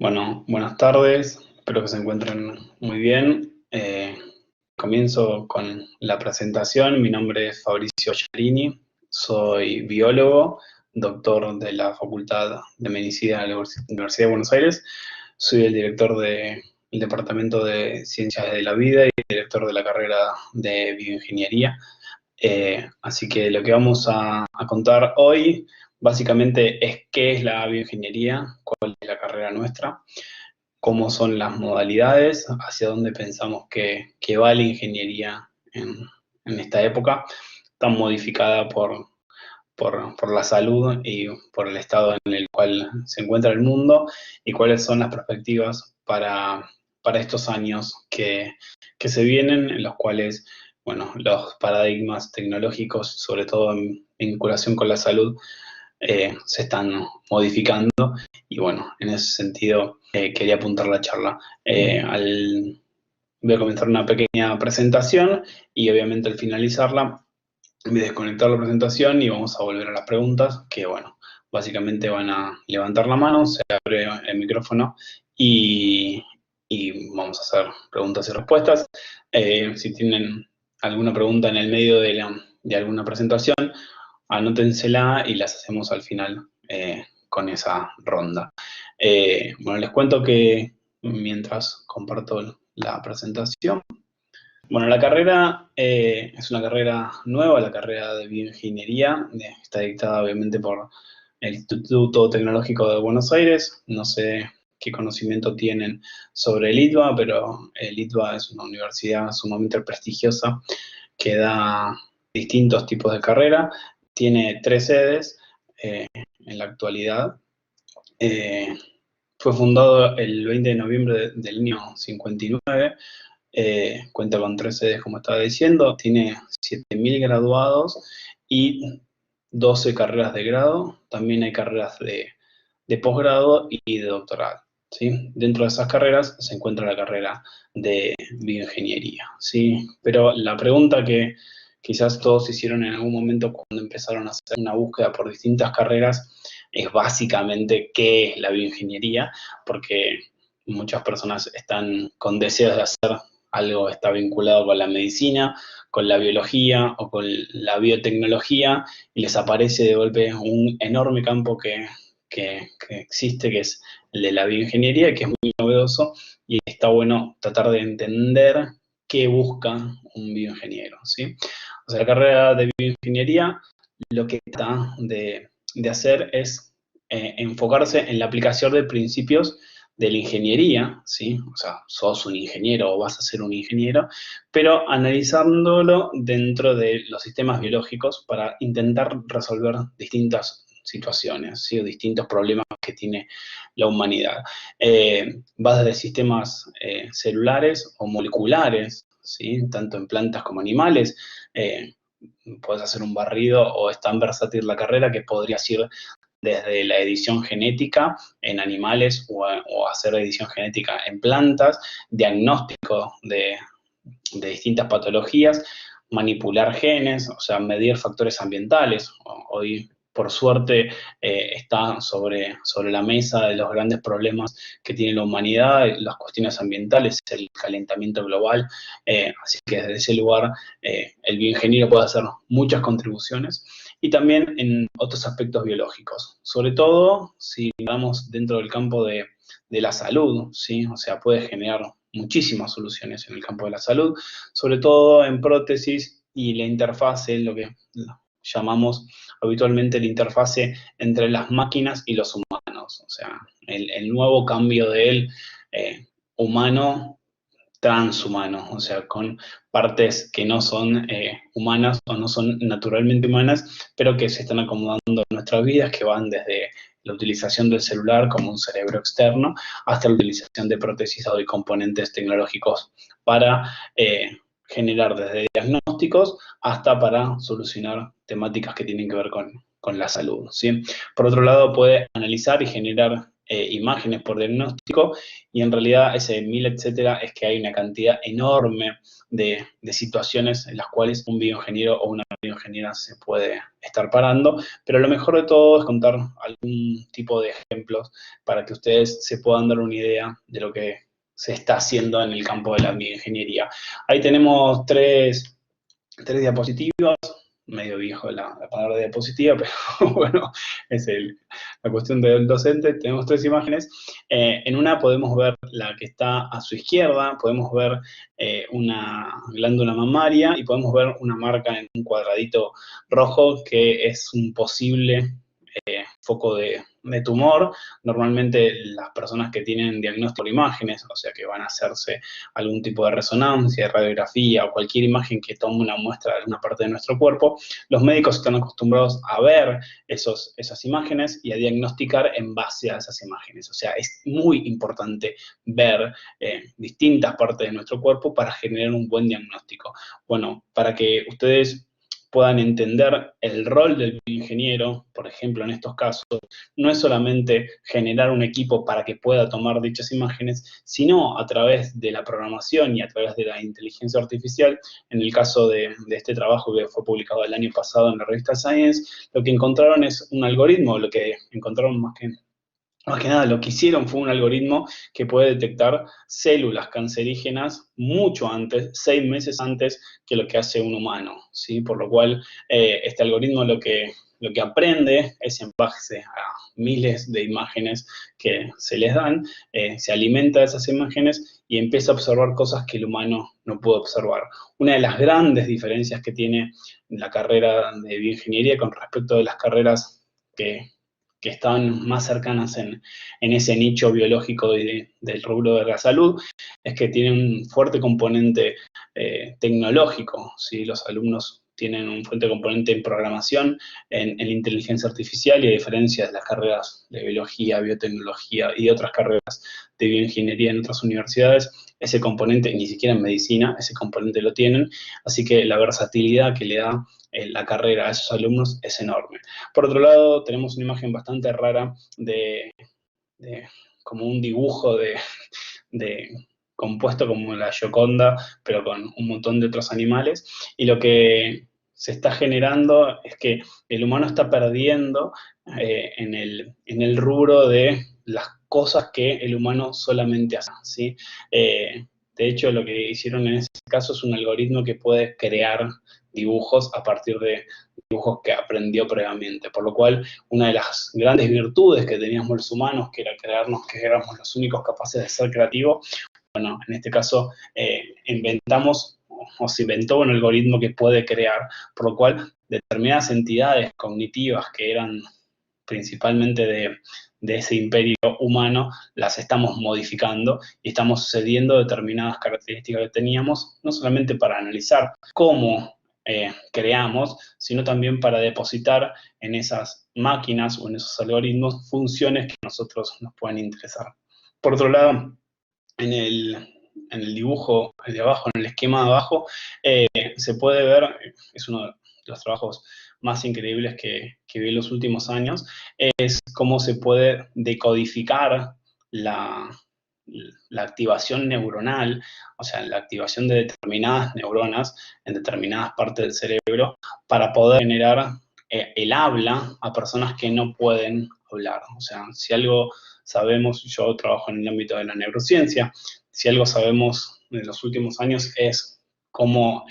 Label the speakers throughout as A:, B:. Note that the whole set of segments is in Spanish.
A: Bueno, buenas tardes, espero que se encuentren muy bien. Comienzo con la presentación. Mi nombre es Fabricio Chiarini, soy biólogo, doctor de la Facultad de Medicina de la Universidad de Buenos Aires. Soy el director del Departamento de Ciencias de la Vida y director de la carrera de Bioingeniería. Así que lo que vamos a contar hoy básicamente es qué es la bioingeniería, cuál es la carrera nuestra, cómo son las modalidades, hacia dónde pensamos que va la ingeniería en esta época tan modificada por la salud y por el estado en el cual se encuentra el mundo, y cuáles son las perspectivas para estos años que se vienen, en los cuales, bueno, los paradigmas tecnológicos, sobre todo en vinculación con la salud, se están modificando. Y bueno, en ese sentido quería apuntar la charla. Voy a comenzar una pequeña presentación y obviamente al finalizarla voy a desconectar la presentación y vamos a volver a las preguntas, que bueno, básicamente van a levantar la mano, se abre el micrófono y, y vamos a hacer preguntas y respuestas. Si tienen alguna pregunta en el medio de alguna presentación, anótensela y las hacemos al final con esa ronda. Bueno, les cuento que mientras comparto la presentación, bueno, la carrera es una carrera nueva, la carrera de bioingeniería, está dictada obviamente por el Instituto Tecnológico de Buenos Aires. No sé qué conocimiento tienen sobre el ITBA, pero el ITBA es una universidad sumamente prestigiosa que da distintos tipos de carrera. Tiene 3 sedes en la actualidad. Eh, Fue fundado el 20 de noviembre del año 59. Cuenta con 3 sedes, como estaba diciendo, tiene 7.000 graduados y 12 carreras de grado. También hay carreras de posgrado y de doctorado, ¿sí? Dentro de esas carreras se encuentra la carrera de bioingeniería, ¿sí? Pero la pregunta que quizás todos hicieron en algún momento cuando empezaron a hacer una búsqueda por distintas carreras es básicamente qué es la bioingeniería, porque muchas personas están con deseos de hacer algo que está vinculado con la medicina, con la biología o con la biotecnología, y les aparece de golpe un enorme campo que existe, que es el de la bioingeniería, que es muy novedoso, y está bueno tratar de entender qué busca un bioingeniero, ¿sí? O sea, la carrera de bioingeniería lo que trata de hacer es enfocarse en la aplicación de principios de la ingeniería, ¿sí? O sea, sos un ingeniero o vas a ser un ingeniero, pero analizándolo dentro de los sistemas biológicos para intentar resolver distintas situaciones, ¿sí? O distintos problemas que tiene la humanidad. Va desde sistemas celulares o moleculares, ¿sí? Tanto en plantas como animales. Puedes hacer un barrido, o es tan versátil la carrera que podrías ir desde la edición genética en animales o hacer edición genética en plantas, diagnóstico de distintas patologías, manipular genes, o sea, medir factores ambientales. Hoy, por suerte, está sobre la mesa de los grandes problemas que tiene la humanidad, las cuestiones ambientales, el calentamiento global. Así que desde ese lugar, el bioingeniero puede hacer muchas contribuciones, y también en otros aspectos biológicos, sobre todo si vamos dentro del campo de la salud, ¿sí? O sea, puede generar muchísimas soluciones en el campo de la salud, sobre todo en prótesis y la interfase, lo que llamamos habitualmente la interfase entre las máquinas y los humanos. O sea, el nuevo cambio del humano transhumano, o sea, con partes que no son humanas o no son naturalmente humanas, pero que se están acomodando en nuestras vidas, que van desde la utilización del celular como un cerebro externo hasta la utilización de prótesis o de componentes tecnológicos para generar desde diagnósticos hasta para solucionar temáticas que tienen que ver con la salud, ¿sí? Por otro lado, puede analizar y generar imágenes por diagnóstico, y en realidad ese 1000, etcétera, es que hay una cantidad enorme de situaciones en las cuales un bioingeniero o una bioingeniera se puede estar parando, pero lo mejor de todo es contar algún tipo de ejemplos para que ustedes se puedan dar una idea de lo que se está haciendo en el campo de la bioingeniería. Ahí tenemos tres diapositivas, medio viejo la palabra diapositiva, pero bueno, es la cuestión del docente. Tenemos tres imágenes. En una podemos ver la que está a su izquierda, podemos ver una glándula mamaria y podemos ver una marca en un cuadradito rojo que es un posible foco de tumor. Normalmente las personas que tienen diagnóstico de imágenes, o sea que van a hacerse algún tipo de resonancia, radiografía o cualquier imagen que tome una muestra de alguna parte de nuestro cuerpo, los médicos están acostumbrados a ver esas imágenes y a diagnosticar en base a esas imágenes. O sea, es muy importante ver distintas partes de nuestro cuerpo para generar un buen diagnóstico. Bueno, para que ustedes puedan entender el rol del ingeniero, por ejemplo, en estos casos, no es solamente generar un equipo para que pueda tomar dichas imágenes, sino a través de la programación y a través de la inteligencia artificial. En el caso de este trabajo que fue publicado el año pasado en la revista Science, lo que encontraron es un algoritmo, lo que encontraron más que nada, lo que hicieron fue un algoritmo que puede detectar células cancerígenas mucho antes, 6 meses antes que lo que hace un humano, ¿sí? Por lo cual, este algoritmo lo que aprende es en base a miles de imágenes que se les dan, se alimenta de esas imágenes y empieza a observar cosas que el humano no puede observar. Una de las grandes diferencias que tiene la carrera de bioingeniería con respecto de las carreras que están más cercanas en ese nicho biológico del rubro de la salud, es que tiene un fuerte componente tecnológico, ¿sí? Los alumnos tienen un fuerte componente en programación, en inteligencia artificial, y a diferencia de las carreras de biología, biotecnología y otras carreras de bioingeniería en otras universidades, ese componente, ni siquiera en medicina, ese componente lo tienen, así que la versatilidad que le da la carrera a esos alumnos es enorme. Por otro lado, tenemos una imagen bastante rara de como un dibujo de compuesto como la Gioconda, pero con un montón de otros animales, y lo que se está generando es que el humano está perdiendo en el rubro de las cosas que el humano solamente hace, ¿sí? De hecho, lo que hicieron en ese caso es un algoritmo que puede crear dibujos a partir de dibujos que aprendió previamente, por lo cual una de las grandes virtudes que teníamos los humanos, que era creernos que éramos los únicos capaces de ser creativos, bueno, en este caso inventamos o se inventó un algoritmo que puede crear, por lo cual determinadas entidades cognitivas que eran principalmente de ese imperio humano, las estamos modificando y estamos cediendo determinadas características que teníamos, no solamente para analizar cómo creamos, sino también para depositar en esas máquinas o en esos algoritmos funciones que a nosotros nos pueden interesar. Por otro lado, en el dibujo de abajo, en el esquema de abajo, se puede ver, es uno de los trabajos más increíbles que vi en los últimos años, es cómo se puede decodificar la activación neuronal, o sea, la activación de determinadas neuronas en determinadas partes del cerebro para poder generar el habla a personas que no pueden hablar. O sea, si algo sabemos, yo trabajo en el ámbito de la neurociencia, si algo sabemos en los últimos años es cómo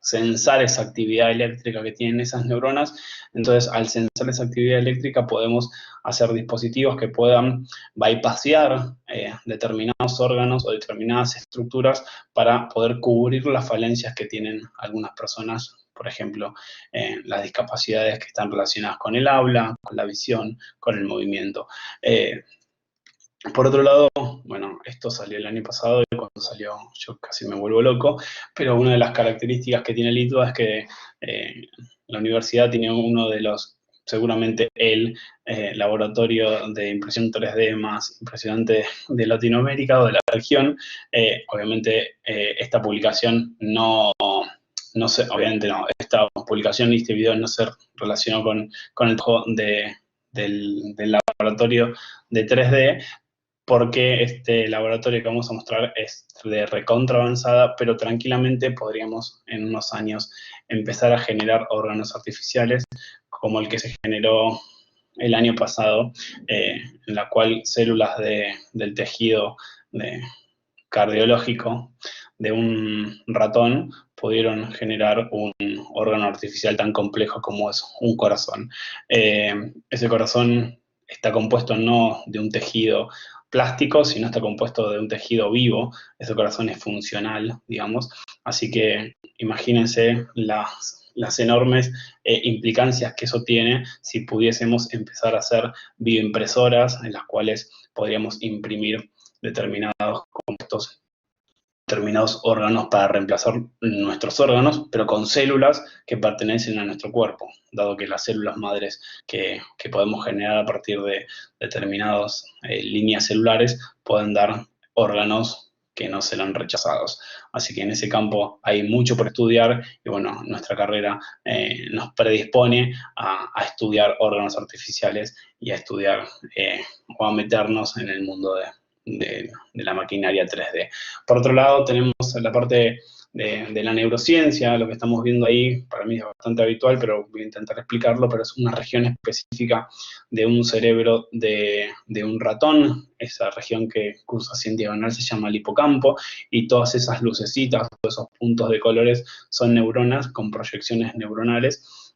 A: censar esa actividad eléctrica que tienen esas neuronas. Entonces, al censar esa actividad eléctrica podemos hacer dispositivos que puedan bypassear determinados órganos o determinadas estructuras para poder cubrir las falencias que tienen algunas personas, por ejemplo, las discapacidades que están relacionadas con el habla, con la visión, con el movimiento. Por otro lado, bueno, esto salió el año pasado y cuando salió yo casi me vuelvo loco, pero una de las características que tiene el ITBA es que la universidad tiene uno de los, seguramente el laboratorio de impresión 3D más impresionante de Latinoamérica o de la región. Obviamente esta publicación no sé, obviamente no, esta publicación y este video no se relacionó con el trabajo del laboratorio de 3D, porque este laboratorio que vamos a mostrar es de recontra avanzada, pero tranquilamente podríamos en unos años empezar a generar órganos artificiales, como el que se generó el año pasado, en la cual células del tejido cardiológico de un ratón pudieron generar un órgano artificial tan complejo como es un corazón. Ese corazón está compuesto no de un tejido plástico, sino está compuesto de un tejido vivo. Ese corazón es funcional, digamos. Así que imagínense las enormes implicancias que eso tiene si pudiésemos empezar a hacer bioimpresoras en las cuales podríamos imprimir determinados compuestos, determinados órganos para reemplazar nuestros órganos, pero con células que pertenecen a nuestro cuerpo, dado que las células madres que podemos generar a partir de determinadas líneas celulares pueden dar órganos que no serán rechazados. Así que en ese campo hay mucho por estudiar y bueno, nuestra carrera nos predispone a estudiar órganos artificiales y a estudiar o a meternos en el mundo de la maquinaria 3D. Por otro lado, tenemos la parte de la neurociencia, lo que estamos viendo ahí, para mí es bastante habitual, pero voy a intentar explicarlo, pero es una región específica de un cerebro de un ratón. Esa región que cursa así en diagonal se llama el hipocampo, y todas esas lucecitas, todos esos puntos de colores son neuronas con proyecciones neuronales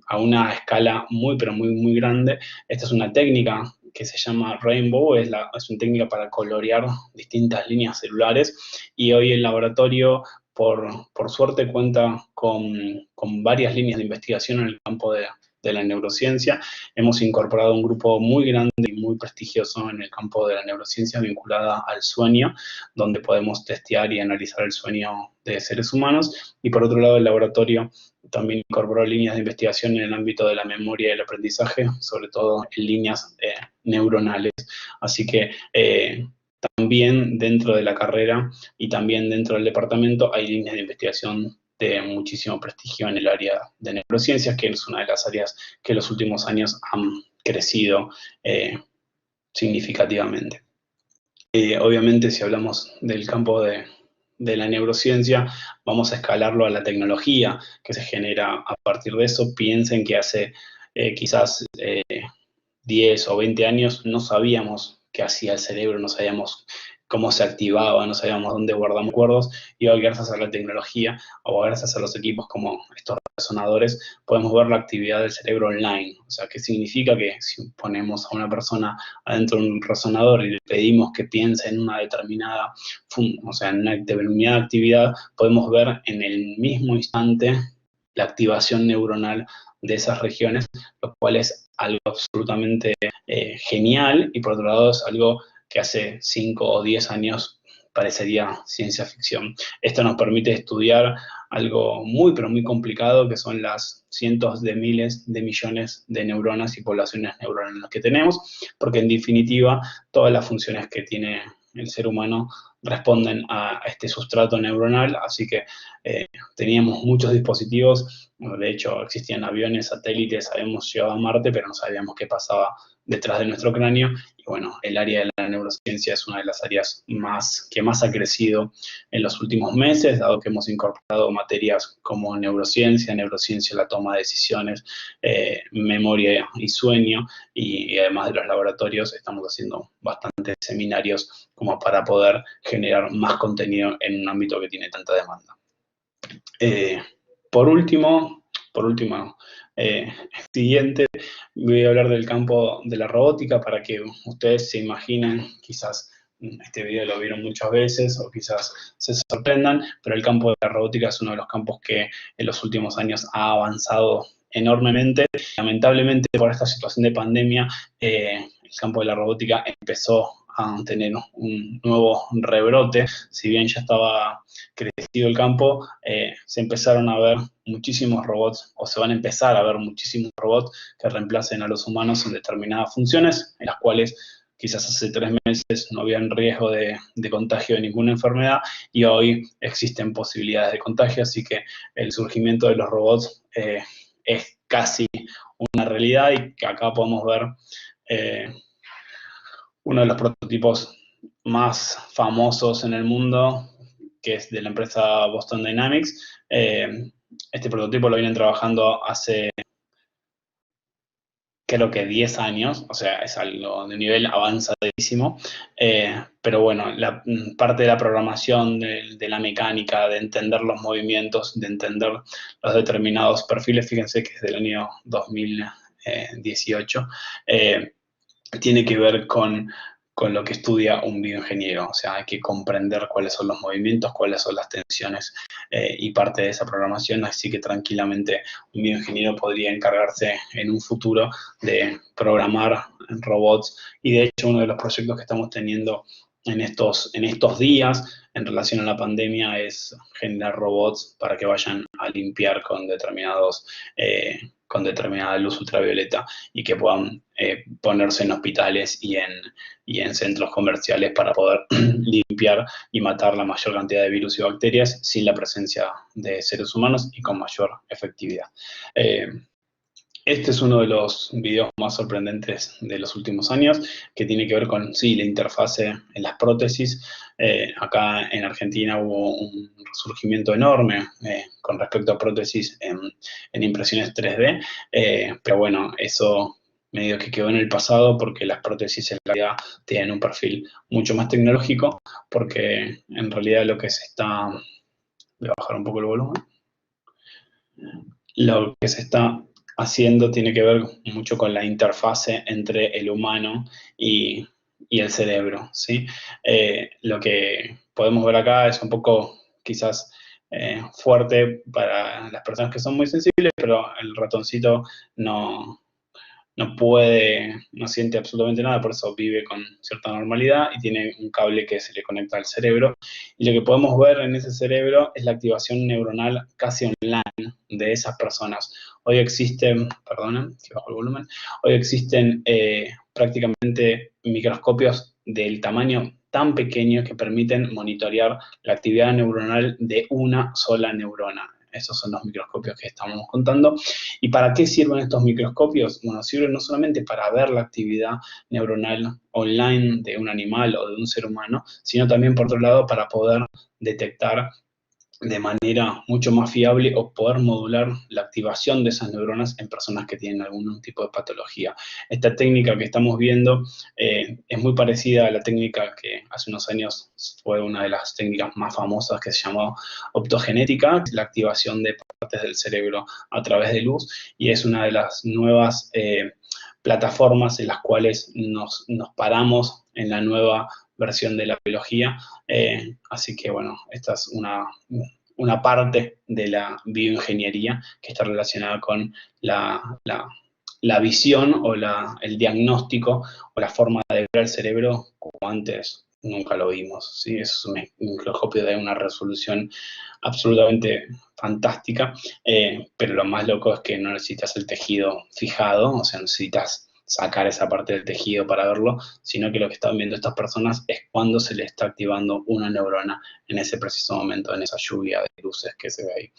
A: a una escala muy, pero muy, muy grande. Esta es una técnica que se llama Rainbow, es una técnica para colorear distintas líneas celulares, y hoy el laboratorio, por suerte, cuenta con varias líneas de investigación en el campo de la neurociencia. Hemos incorporado un grupo muy grande y muy prestigioso en el campo de la neurociencia vinculada al sueño, donde podemos testear y analizar el sueño de seres humanos. Y por otro lado, el laboratorio también incorporó líneas de investigación en el ámbito de la memoria y el aprendizaje, sobre todo en líneas neuronales. Así que también dentro de la carrera y también dentro del departamento hay líneas de investigación de muchísimo prestigio en el área de neurociencias, que es una de las áreas que en los últimos años han crecido significativamente. Obviamente, si hablamos del campo de la neurociencia, vamos a escalarlo a la tecnología que se genera a partir de eso. Piensen que hace quizás 10 o 20 años no sabíamos qué hacía el cerebro, no sabíamos cómo se activaba, no sabíamos dónde guardamos recuerdos, y hoy, gracias a la tecnología o gracias a los equipos como estos resonadores, podemos ver la actividad del cerebro online. O sea, ¿qué significa? Que si ponemos a una persona adentro de un resonador y le pedimos que piense en una determinada, o sea, en una determinada actividad, podemos ver en el mismo instante la activación neuronal de esas regiones, lo cual es algo absolutamente genial, y por otro lado es algo que hace 5 o 10 años parecería ciencia ficción. Esto nos permite estudiar algo muy, pero muy complicado, que son las cientos de miles de millones de neuronas y poblaciones neuronales que tenemos, porque en definitiva todas las funciones que tiene el ser humano responden a este sustrato neuronal. Así que teníamos muchos dispositivos, de hecho existían aviones, satélites, habíamos llegado a Marte, pero no sabíamos qué pasaba detrás de nuestro cráneo. Y bueno, el área de la neurociencia es una de las áreas que más ha crecido en los últimos meses, dado que hemos incorporado materias como neurociencia la toma de decisiones, memoria y sueño, y además de los laboratorios estamos haciendo bastantes seminarios como para poder generar más contenido en un ámbito que tiene tanta demanda. Por último, siguiente, voy a hablar del campo de la robótica para que ustedes se imaginen, quizás este video lo vieron muchas veces o quizás se sorprendan, pero el campo de la robótica es uno de los campos que en los últimos años ha avanzado enormemente. Lamentablemente, por esta situación de pandemia, el campo de la robótica empezó a tener un nuevo rebrote. Si bien ya estaba crecido el campo, se empezaron a ver muchísimos robots, o se van a empezar a ver muchísimos robots que reemplacen a los humanos en determinadas funciones, en las cuales quizás hace 3 meses no había riesgo de contagio de ninguna enfermedad, y hoy existen posibilidades de contagio. Así que el surgimiento de los robots es casi una realidad, y que acá podemos ver uno de los prototipos más famosos en el mundo, que es de la empresa Boston Dynamics. Este prototipo lo vienen trabajando hace, creo que 10 años, o sea, es algo de nivel avanzadísimo, pero bueno, la parte de la programación, de la mecánica, de entender los movimientos, de entender los determinados perfiles, fíjense que es del año 2018, tiene que ver con lo que estudia un bioingeniero. O sea, hay que comprender cuáles son los movimientos, cuáles son las tensiones y parte de esa programación, así que tranquilamente un bioingeniero podría encargarse en un futuro de programar robots, y de hecho uno de los proyectos que estamos teniendo en estos días en relación a la pandemia es generar robots para que vayan a limpiar con determinada luz ultravioleta, y que puedan ponerse en hospitales y en centros comerciales para poder limpiar y matar la mayor cantidad de virus y bacterias sin la presencia de seres humanos y con mayor efectividad. Este es uno de los videos más sorprendentes de los últimos años, que tiene que ver con, sí, la interfase en las prótesis. Acá en Argentina hubo un resurgimiento enorme con respecto a prótesis en impresiones 3D, pero bueno, eso medio que quedó en el pasado, porque las prótesis en realidad tienen un perfil mucho más tecnológico, porque en realidad lo que se está... Voy a bajar un poco el volumen. Lo que se está haciendo tiene que ver mucho con la interfase entre el humano y el cerebro, ¿sí? Lo que podemos ver acá es un poco, quizás, fuerte para las personas que son muy sensibles, pero el ratoncito no no siente absolutamente nada, por eso vive con cierta normalidad y tiene un cable que se le conecta al cerebro. Y lo que podemos ver en ese cerebro es la activación neuronal casi online de esas personas. Hoy existen, perdonen, que bajo el volumen, hoy existen prácticamente microscopios del tamaño tan pequeño que permiten monitorear la actividad neuronal de una sola neurona. Esos son los microscopios que estamos contando. ¿Y para qué sirven estos microscopios? Bueno, sirven no solamente para ver la actividad neuronal online de un animal o de un ser humano, sino también, por otro lado, para poder detectar de manera mucho más fiable o poder modular la activación de esas neuronas en personas que tienen algún tipo de patología. Esta técnica que estamos viendo es muy parecida a la técnica que hace unos años fue una de las técnicas más famosas, que se llamó optogenética, la activación de partes del cerebro a través de luz, y es una de las nuevas plataformas en las cuales nos paramos en la nueva versión de la biología. Así que, bueno, esta es una parte de la bioingeniería que está relacionada con la visión o el diagnóstico o la forma de ver el cerebro como antes nunca lo vimos, ¿sí? Es un microscopio de una resolución absolutamente fantástica, pero lo más loco es que no necesitas el tejido fijado, o sea, necesitas sacar esa parte del tejido para verlo, sino que lo que están viendo estas personas es cuando se le está activando una neurona en ese preciso momento, en esa lluvia de luces que se ve ahí.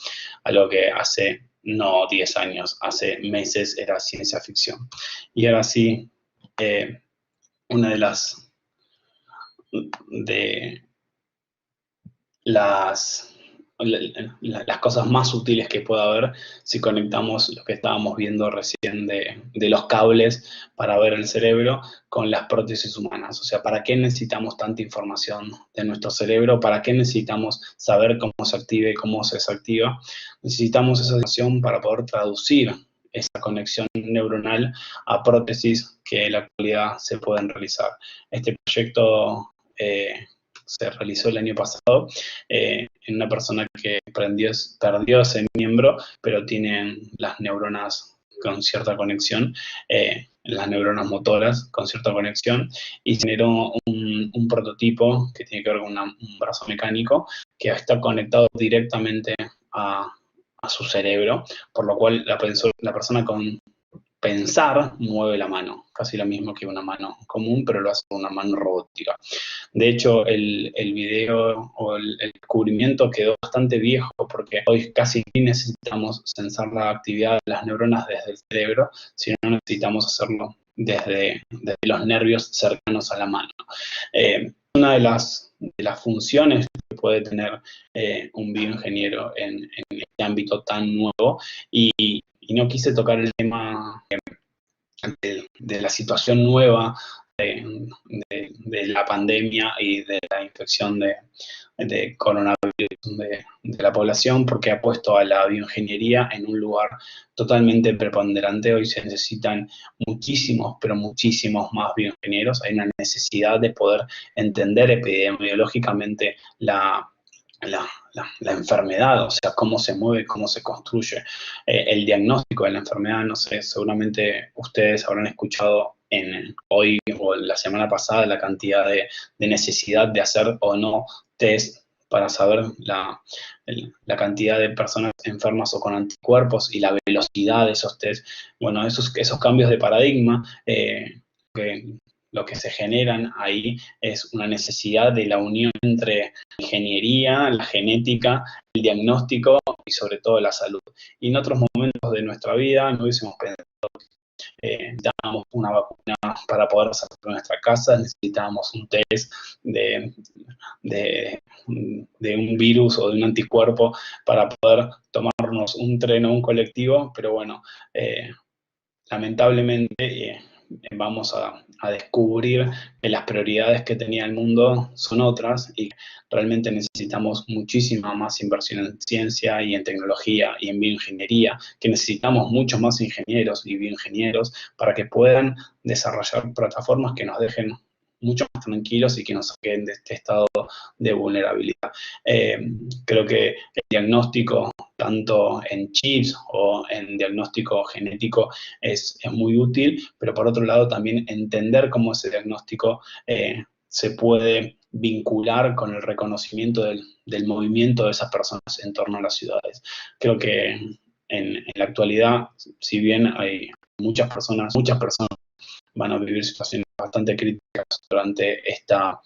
A: Algo que hace, no 10 años, hace meses era ciencia ficción. Y ahora sí, una de las cosas más útiles que pueda haber si conectamos lo que estábamos viendo recién de los cables para ver el cerebro con las prótesis humanas. O sea, ¿para qué necesitamos tanta información de nuestro cerebro? ¿Para qué necesitamos saber cómo se activa y cómo se desactiva? Necesitamos esa información para poder traducir esa conexión neuronal a prótesis que en la actualidad se pueden realizar. Este proyecto se realizó el año pasado en una persona que perdió ese miembro, pero tiene las neuronas con cierta conexión, las neuronas motoras con cierta conexión, y generó un prototipo que tiene que ver con un brazo mecánico que está conectado directamente a su cerebro, por lo cual la persona con pensar mueve la mano. casi lo mismo que una mano común, pero lo hace con una mano robótica. De hecho, el video o el descubrimiento quedó bastante viejo porque hoy casi ni necesitamos censar la actividad de las neuronas desde el cerebro, sino necesitamos hacerlo desde los nervios cercanos a la mano. Una de las funciones que puede tener un bioingeniero en este ámbito tan nuevo, y no quise tocar el tema de la situación nueva de la pandemia y de la infección de coronavirus de la población, porque ha puesto a la bioingeniería en un lugar totalmente preponderante. Hoy se necesitan muchísimos, pero muchísimos más bioingenieros. Hay una necesidad de poder entender epidemiológicamente la enfermedad, o sea, cómo se mueve, cómo se construye. El diagnóstico de la enfermedad, no sé, seguramente ustedes habrán escuchado hoy o la semana pasada la cantidad de necesidad de hacer o no test para saber la cantidad de personas enfermas o con anticuerpos y la velocidad de esos test. Bueno, esos cambios de paradigma, que lo que se generan ahí es una necesidad de la unión entre la ingeniería, la genética, el diagnóstico y sobre todo la salud. Y en otros momentos de nuestra vida no hubiésemos pensado que necesitábamos una vacuna para poder salir de nuestra casa, necesitábamos un test de, de, de un virus o de un anticuerpo para poder tomarnos un tren o un colectivo, pero bueno, lamentablemente vamos a descubrir que las prioridades que tenía el mundo son otras y realmente necesitamos muchísima más inversión en ciencia y en tecnología y en bioingeniería, que necesitamos muchos más ingenieros y bioingenieros para que puedan desarrollar plataformas que nos dejen mucho más tranquilos y que nos saquen de este estado de vulnerabilidad. Creo que el diagnóstico, tanto en chips o en diagnóstico genético, es muy útil, pero por otro lado también entender cómo ese diagnóstico se puede vincular con el reconocimiento del movimiento de esas personas en torno a las ciudades. Creo que en la actualidad, si bien hay muchas personas van a vivir situaciones bastante críticas durante esta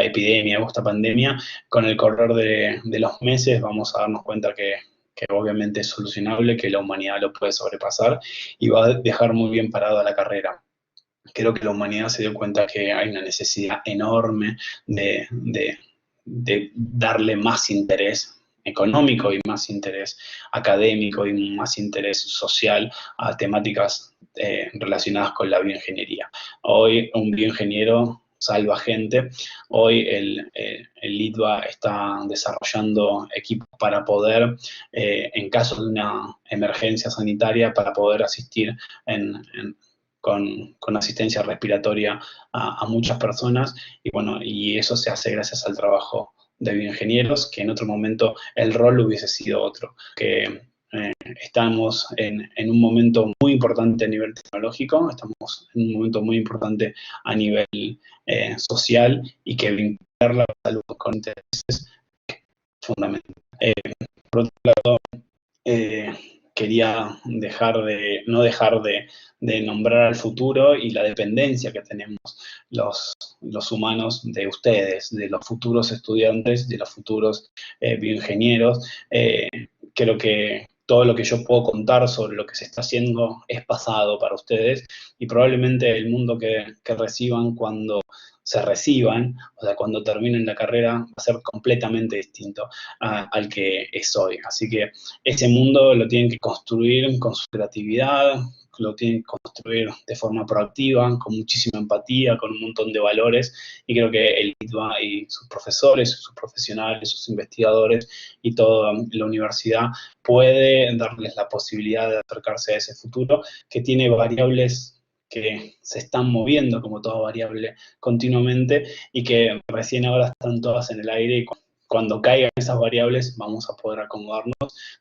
A: epidemia o esta pandemia, con el correr de los meses vamos a darnos cuenta que obviamente es solucionable, que la humanidad lo puede sobrepasar y va a dejar muy bien parada la carrera. Creo que la humanidad se dio cuenta que hay una necesidad enorme de darle más interés económico y más interés académico y más interés social a temáticas relacionadas con la bioingeniería. Hoy un bioingeniero salva gente. Hoy el ITBA está desarrollando equipos para poder, en caso de una emergencia sanitaria, para poder asistir con asistencia respiratoria a muchas personas, y bueno, y eso se hace gracias al trabajo de bioingenieros, que en otro momento el rol hubiese sido otro, que estamos en un momento muy importante a nivel tecnológico, estamos en un momento muy importante a nivel social, y que vincular la salud con intereses es fundamental. Por otro lado, quería no dejar de nombrar al futuro y la dependencia que tenemos los humanos de ustedes, de los futuros estudiantes, de los futuros bioingenieros. Creo que todo lo que yo puedo contar sobre lo que se está haciendo es pasado para ustedes, y probablemente el mundo que reciban cuando se reciban, o sea, cuando terminen la carrera, va a ser completamente distinto al que es hoy. Así que ese mundo lo tienen que construir con su creatividad, lo tienen que construir de forma proactiva, con muchísima empatía, con un montón de valores, y creo que el ITBA y sus profesores, sus profesionales, sus investigadores y toda la universidad puede darles la posibilidad de acercarse a ese futuro, que tiene variables que se están moviendo como toda variable continuamente, y que recién ahora están todas en el aire, y cuando caigan esas variables vamos a poder acomodarnos.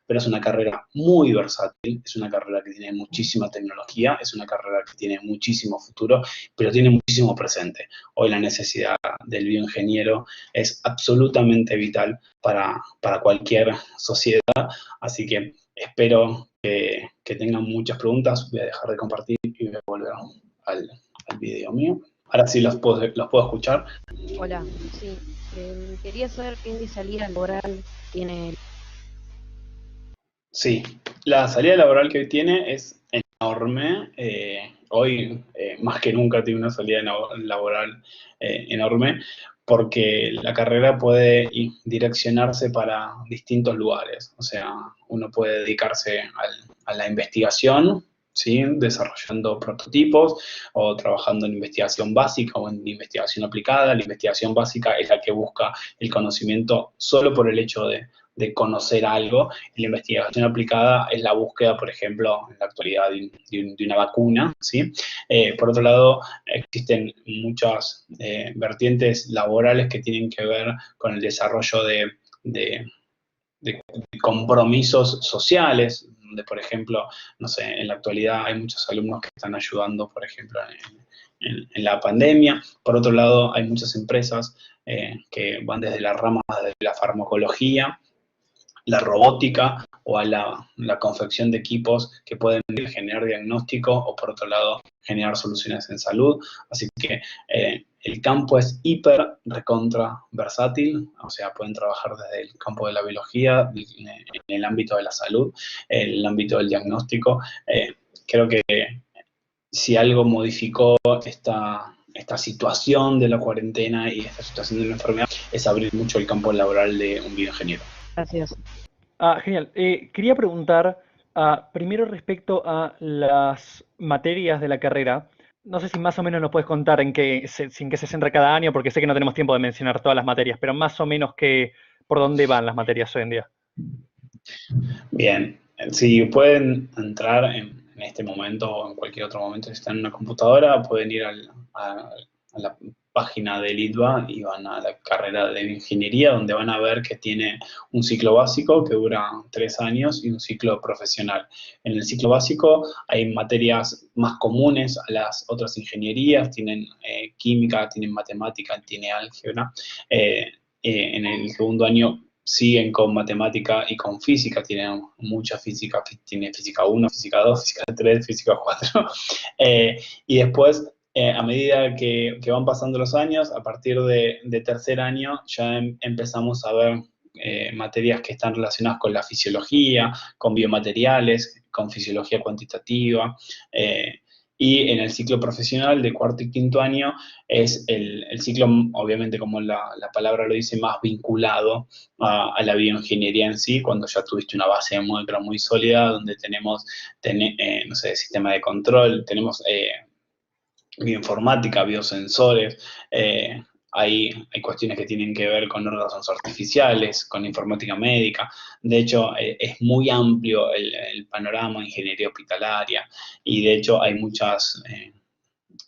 A: Pero es una carrera muy versátil, es una carrera que tiene muchísima tecnología, es una carrera que tiene muchísimo futuro, pero tiene muchísimo presente. Hoy la necesidad del bioingeniero es absolutamente vital para cualquier sociedad, así que espero que tengan muchas preguntas. Voy a dejar de compartir y voy a volver al video mío. Ahora sí los puedo escuchar.
B: Hola, sí. Quería saber qué salida laboral tiene.
A: Sí, la salida laboral que hoy tiene es enorme. Hoy, más que nunca, tiene una salida laboral enorme porque la carrera puede direccionarse para distintos lugares. O sea, uno puede dedicarse a la investigación, ¿sí? Desarrollando prototipos o trabajando en investigación básica o en investigación aplicada. La investigación básica es la que busca el conocimiento solo por el hecho de conocer algo. La investigación aplicada es la búsqueda, por ejemplo, en la actualidad de una vacuna, ¿sí? Por otro lado, existen muchas vertientes laborales que tienen que ver con el desarrollo de compromisos sociales, donde, por ejemplo, no sé, en la actualidad hay muchos alumnos que están ayudando, por ejemplo, en la pandemia. Por otro lado, hay muchas empresas que van desde la rama de la farmacología, la robótica o a la confección de equipos que pueden generar diagnóstico o, por otro lado, generar soluciones en salud. Así que el campo es hiper recontra versátil, o sea, pueden trabajar desde el campo de la biología, en el ámbito de la salud, en el ámbito del diagnóstico. Creo que si algo modificó esta situación de la cuarentena y esta situación de la enfermedad es abrir mucho el campo laboral de un bioingeniero.
B: Gracias.
C: Genial. Quería preguntar primero respecto a las materias de la carrera. No sé si más o menos nos puedes contar sin qué se centra cada año, porque sé que no tenemos tiempo de mencionar todas las materias, pero más o menos por dónde van las materias hoy en día.
A: Bien, si pueden entrar en este momento o en cualquier otro momento, si están en una computadora, pueden ir a la página del ITBA y van a la carrera de bioingeniería, donde van a ver que tiene un ciclo básico que dura 3 años y un ciclo profesional. En el ciclo básico hay materias más comunes a las otras ingenierías, tienen química, tienen matemática, tienen álgebra. En el segundo año siguen con matemática y con física, tienen mucha física, tiene física 1, física 2, física 3, física 4. Y después, a medida que van pasando los años, a partir de tercer año ya empezamos a ver materias que están relacionadas con la fisiología, con biomateriales, con fisiología cuantitativa. Y en el ciclo profesional de cuarto y quinto año es el ciclo, obviamente, como la palabra lo dice, más vinculado a la bioingeniería en sí, cuando ya tuviste una base de muestra muy sólida, donde tenemos, no sé, sistema de control, tenemos bioinformática, biosensores, hay cuestiones que tienen que ver con órganos artificiales, con informática médica. De hecho, es muy amplio el panorama de ingeniería hospitalaria y de hecho hay muchas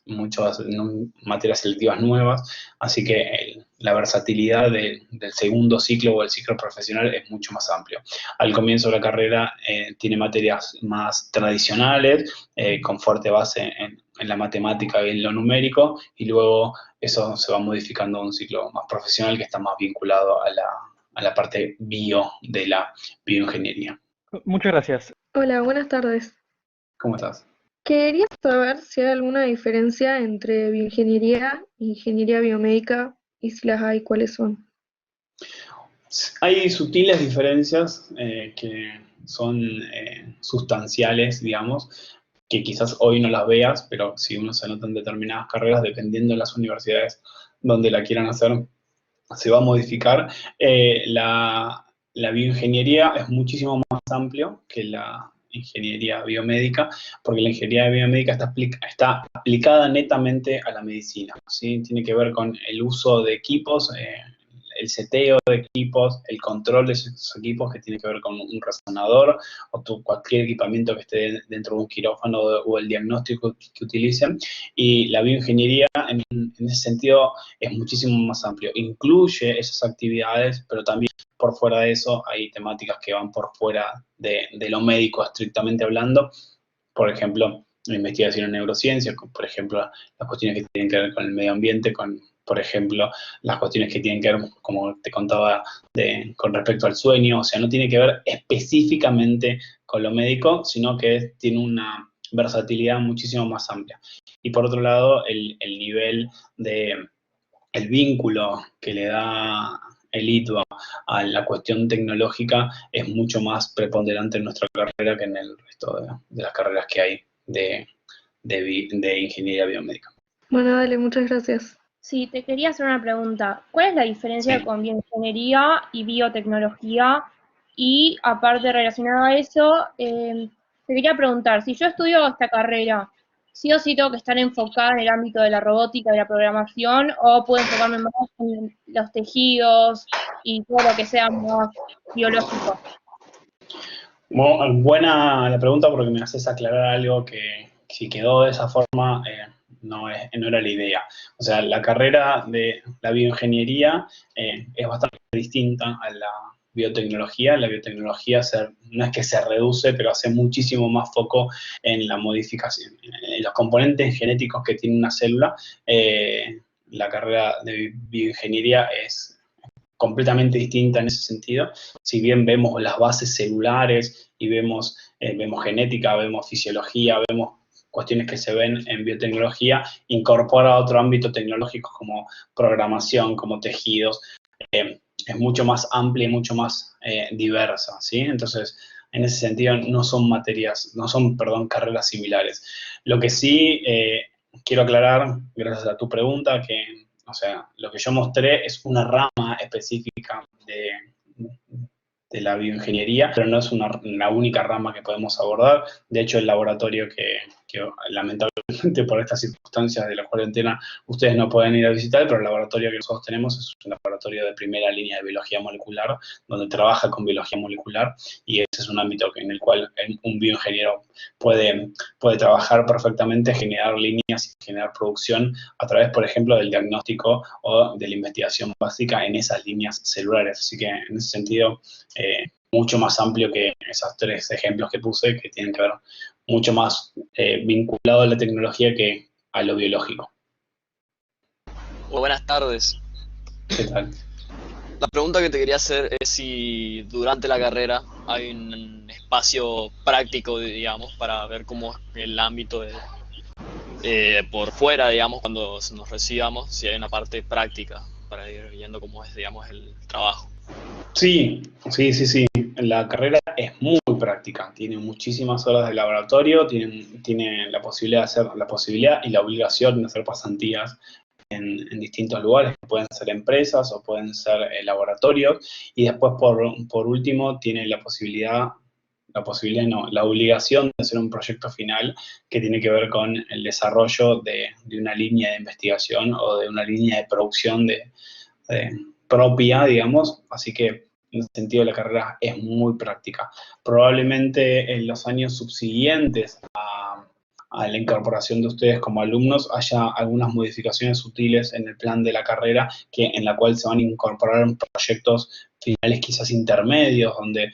A: materias selectivas nuevas, así que la versatilidad del segundo ciclo o el ciclo profesional es mucho más amplio. Al comienzo de la carrera tiene materias más tradicionales, con fuerte base en la matemática y en lo numérico, y luego eso se va modificando a un ciclo más profesional que está más vinculado a la parte bio de la bioingeniería.
C: Muchas gracias.
D: Hola, buenas tardes.
A: ¿Cómo estás?
D: Quería saber si hay alguna diferencia entre bioingeniería e ingeniería biomédica y si las hay, cuáles son.
A: Hay sutiles diferencias que son sustanciales, digamos, que quizás hoy no las veas, pero si uno se anota en determinadas carreras, dependiendo de las universidades donde la quieran hacer, se va a modificar. La bioingeniería es muchísimo más amplio que la ingeniería biomédica, porque la ingeniería biomédica está aplicada netamente a la medicina, ¿sí? Tiene que ver con el uso de equipos, el seteo de equipos, el control de esos equipos, que tiene que ver con un resonador o cualquier equipamiento que esté dentro de un quirófano o el diagnóstico que utilicen. Y la bioingeniería, en ese sentido, es muchísimo más amplio. Incluye esas actividades, pero también por fuera de eso hay temáticas que van por fuera de lo médico estrictamente hablando. Por ejemplo, la investigación en neurociencia, por ejemplo, las cuestiones que tienen que ver con el medio ambiente, por ejemplo, las cuestiones que tienen que ver, como te contaba, con respecto al sueño. O sea, no tiene que ver específicamente con lo médico, sino que tiene versatilidad muchísimo más amplia. Y por otro lado, el nivel el vínculo que le da el ITBA a la cuestión tecnológica es mucho más preponderante en nuestra carrera que en el resto de las carreras que hay de ingeniería biomédica.
D: Bueno, dale, muchas gracias.
E: Sí, te quería hacer una pregunta. ¿Cuál es la diferencia
A: Sí.
E: con bioingeniería y biotecnología? Y aparte relacionado a eso, te quería preguntar, si yo estudio esta carrera, ¿sí o sí tengo que estar enfocada en el ámbito de la robótica y la programación o puedo enfocarme más en los tejidos y todo lo que sea más biológico?
A: Bueno, buena la pregunta porque me haces aclarar algo que si quedó de esa forma no era la idea. O sea, la carrera de la bioingeniería es bastante distinta a la biotecnología. La biotecnología no es que se reduce, pero hace muchísimo más foco en la modificación, en los componentes genéticos que tiene una célula. La carrera de bioingeniería es completamente distinta en ese sentido. Si bien vemos las bases celulares y vemos genética, vemos fisiología, vemos cuestiones que se ven en biotecnología, incorpora otro ámbito tecnológico como programación, como tejidos. Es mucho más amplia y mucho más diversa, ¿sí? Entonces, en ese sentido, no son carreras similares. Lo que sí quiero aclarar, gracias a tu pregunta, que o sea, lo que yo mostré es una rama específica de la bioingeniería, pero no es la única rama que podemos abordar. De hecho, el laboratorio que lamentablemente por estas circunstancias de la cuarentena ustedes no pueden ir a visitar, pero el laboratorio que nosotros tenemos es un laboratorio de primera línea de biología molecular, donde trabaja con biología molecular, y ese es un ámbito en el cual un bioingeniero puede trabajar perfectamente, generar líneas y generar producción a través, por ejemplo, del diagnóstico o de la investigación básica en esas líneas celulares. Así que, en ese sentido, mucho más amplio que esos 3 ejemplos que puse, que tienen que ver mucho más vinculado a la tecnología que a lo biológico.
F: Buenas tardes.
A: ¿Qué tal?
F: La pregunta que te quería hacer es si durante la carrera hay un espacio práctico, digamos, para ver cómo es el ámbito por fuera, digamos, cuando nos recibamos, si hay una parte práctica para ir viendo cómo es, digamos, el trabajo.
A: Sí. La carrera es muy práctica, tiene muchísimas horas de laboratorio, tiene la posibilidad y la obligación de hacer pasantías en distintos lugares, que pueden ser empresas o pueden ser laboratorios, y después por último tiene la obligación de hacer un proyecto final que tiene que ver con el desarrollo de una línea de investigación o de una línea de producción propia, digamos. Así que en ese sentido la carrera es muy práctica. Probablemente en los años subsiguientes a la incorporación de ustedes como alumnos haya algunas modificaciones sutiles en el plan de la carrera en la cual se van a incorporar proyectos finales quizás intermedios, donde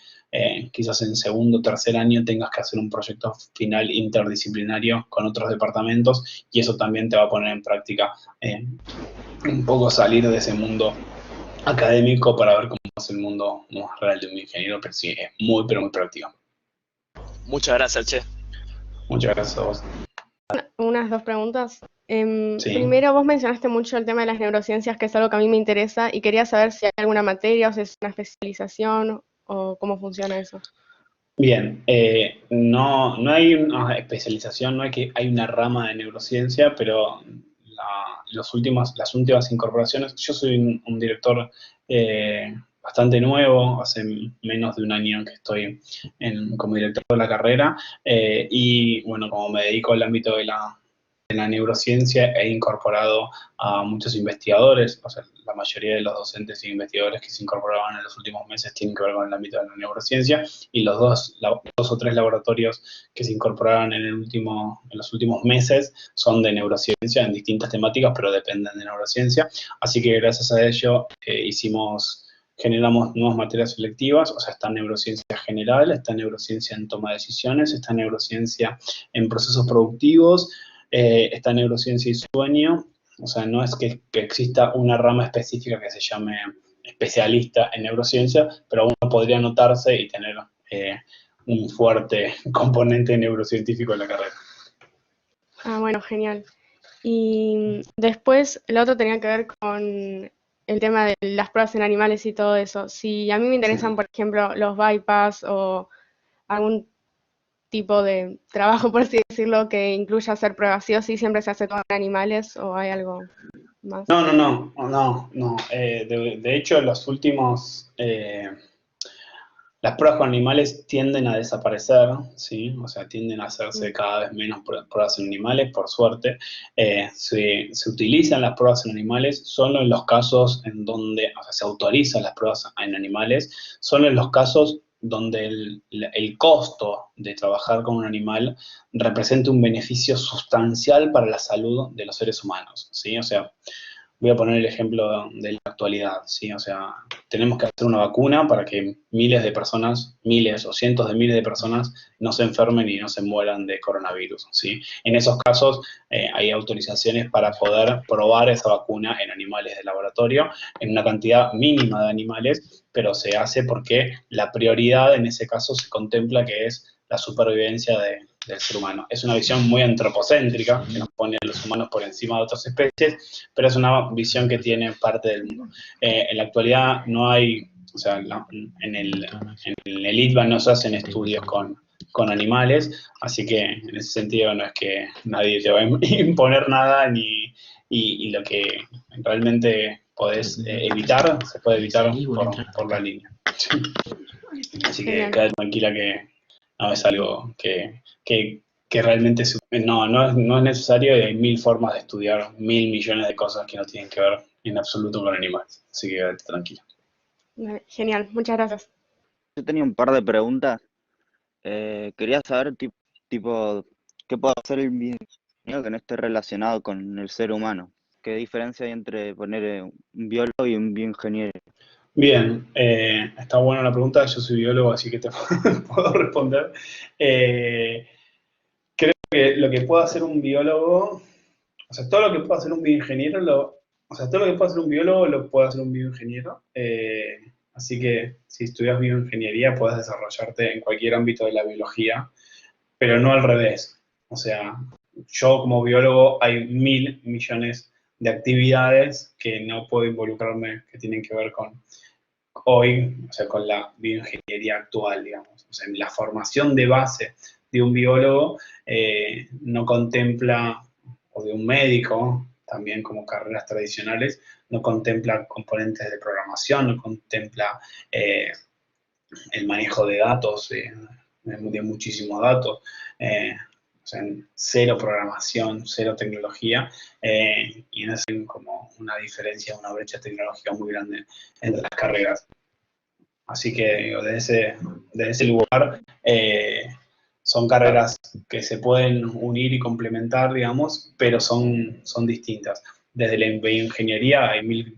A: quizás en segundo o tercer año tengas que hacer un proyecto final interdisciplinario con otros departamentos, y eso también te va a poner en práctica un poco salir de ese mundo académico para ver cómo es el mundo más real de un ingeniero, pero sí, es muy, pero muy práctico.
F: Muchas gracias, Che.
A: Muchas gracias a vos.
G: Unas 2 preguntas.
A: Sí.
G: Primero, vos mencionaste mucho el tema de las neurociencias, que es algo que a mí me interesa, y quería saber si hay alguna materia o si es una especialización o cómo funciona eso.
A: Bien, no hay una especialización, no hay una rama de neurociencia, pero las últimas incorporaciones, yo soy un director bastante nuevo, hace menos de un año que estoy como director de la carrera, y bueno, como me dedico al ámbito de la neurociencia, he incorporado a muchos investigadores. O sea, la mayoría de los docentes e investigadores que se incorporaban en los últimos meses tienen que ver con el ámbito de la neurociencia, y los dos o 3 laboratorios que se incorporaron en los últimos meses son de neurociencia en distintas temáticas, pero dependen de neurociencia. Así que gracias a ello generamos nuevas materias selectivas. O sea, está neurociencia general, está neurociencia en toma de decisiones, está neurociencia en procesos productivos, está neurociencia y sueño. O sea, no es que exista una rama específica que se llame especialista en neurociencia, pero uno podría anotarse y tener un fuerte componente neurocientífico en la carrera.
G: Ah, bueno, genial. Y después, el otro tenía que ver con el tema de las pruebas en animales y todo eso. Si a mí me interesan, por ejemplo, los bypass o algún tipo de trabajo, por así decirlo, que incluya hacer pruebas, ¿sí o sí siempre se hace todo en animales o hay algo más?
A: No. De hecho, las pruebas con animales tienden a desaparecer, ¿sí? O sea, tienden a hacerse cada vez menos pruebas en animales, por suerte. Se utilizan las pruebas en animales solo en los casos en donde, o sea, se autorizan las pruebas en animales, solo en los casos donde el costo de trabajar con un animal representa un beneficio sustancial para la salud de los seres humanos, ¿sí? O sea, voy a poner el ejemplo de la actualidad, ¿sí? O sea, tenemos que hacer una vacuna para que miles de personas, miles o cientos de miles de personas no se enfermen y no se mueran de coronavirus, ¿sí? En esos casos hay autorizaciones para poder probar esa vacuna en animales de laboratorio, en una cantidad mínima de animales, pero se hace porque la prioridad en ese caso se contempla que es la supervivencia del ser humano. Es una visión muy antropocéntrica, que nos pone a los humanos por encima de otras especies, pero es una visión que tiene parte del mundo. En la actualidad no hay, o sea, en el ITBA no se hacen estudios con animales, así que en ese sentido no es que nadie te va a imponer nada, y lo que realmente podés evitar, se puede evitar por la línea. Así que queda tranquila que no es algo que realmente no es necesario, y hay mil formas de estudiar 1.000 millones de cosas que no tienen que ver en absoluto con animales. Así que quédate tranquila.
G: Vale, genial, muchas gracias.
H: Yo tenía un par de preguntas. Quería saber, tipo, ¿qué puede hacer el bioingeniero que no esté relacionado con el ser humano? ¿Qué diferencia hay entre poner un biólogo y un bioingeniero?
A: Bien, está buena la pregunta. Yo soy biólogo, así que te puedo responder. Creo que lo que puede hacer un biólogo, o sea, todo lo que puede hacer un bioingeniero, o sea, todo lo que puede hacer un biólogo lo puede hacer un bioingeniero. Así que si estudias bioingeniería puedes desarrollarte en cualquier ámbito de la biología, pero no al revés. O sea, yo como biólogo hay 1.000 millones de actividades que no puedo involucrarme, que tienen que ver con hoy, o sea, con la bioingeniería actual, digamos. O sea, la formación de base de un biólogo no contempla, o de un médico, también como carreras tradicionales, no contempla componentes de programación, no contempla el manejo de datos, de muchísimos datos, o sea, cero programación, cero tecnología, y en eso hay como una diferencia, una brecha tecnológica muy grande entre las carreras. Así que digo, desde ese lugar son carreras que se pueden unir y complementar, digamos, pero son distintas. Desde la bioingeniería hay mil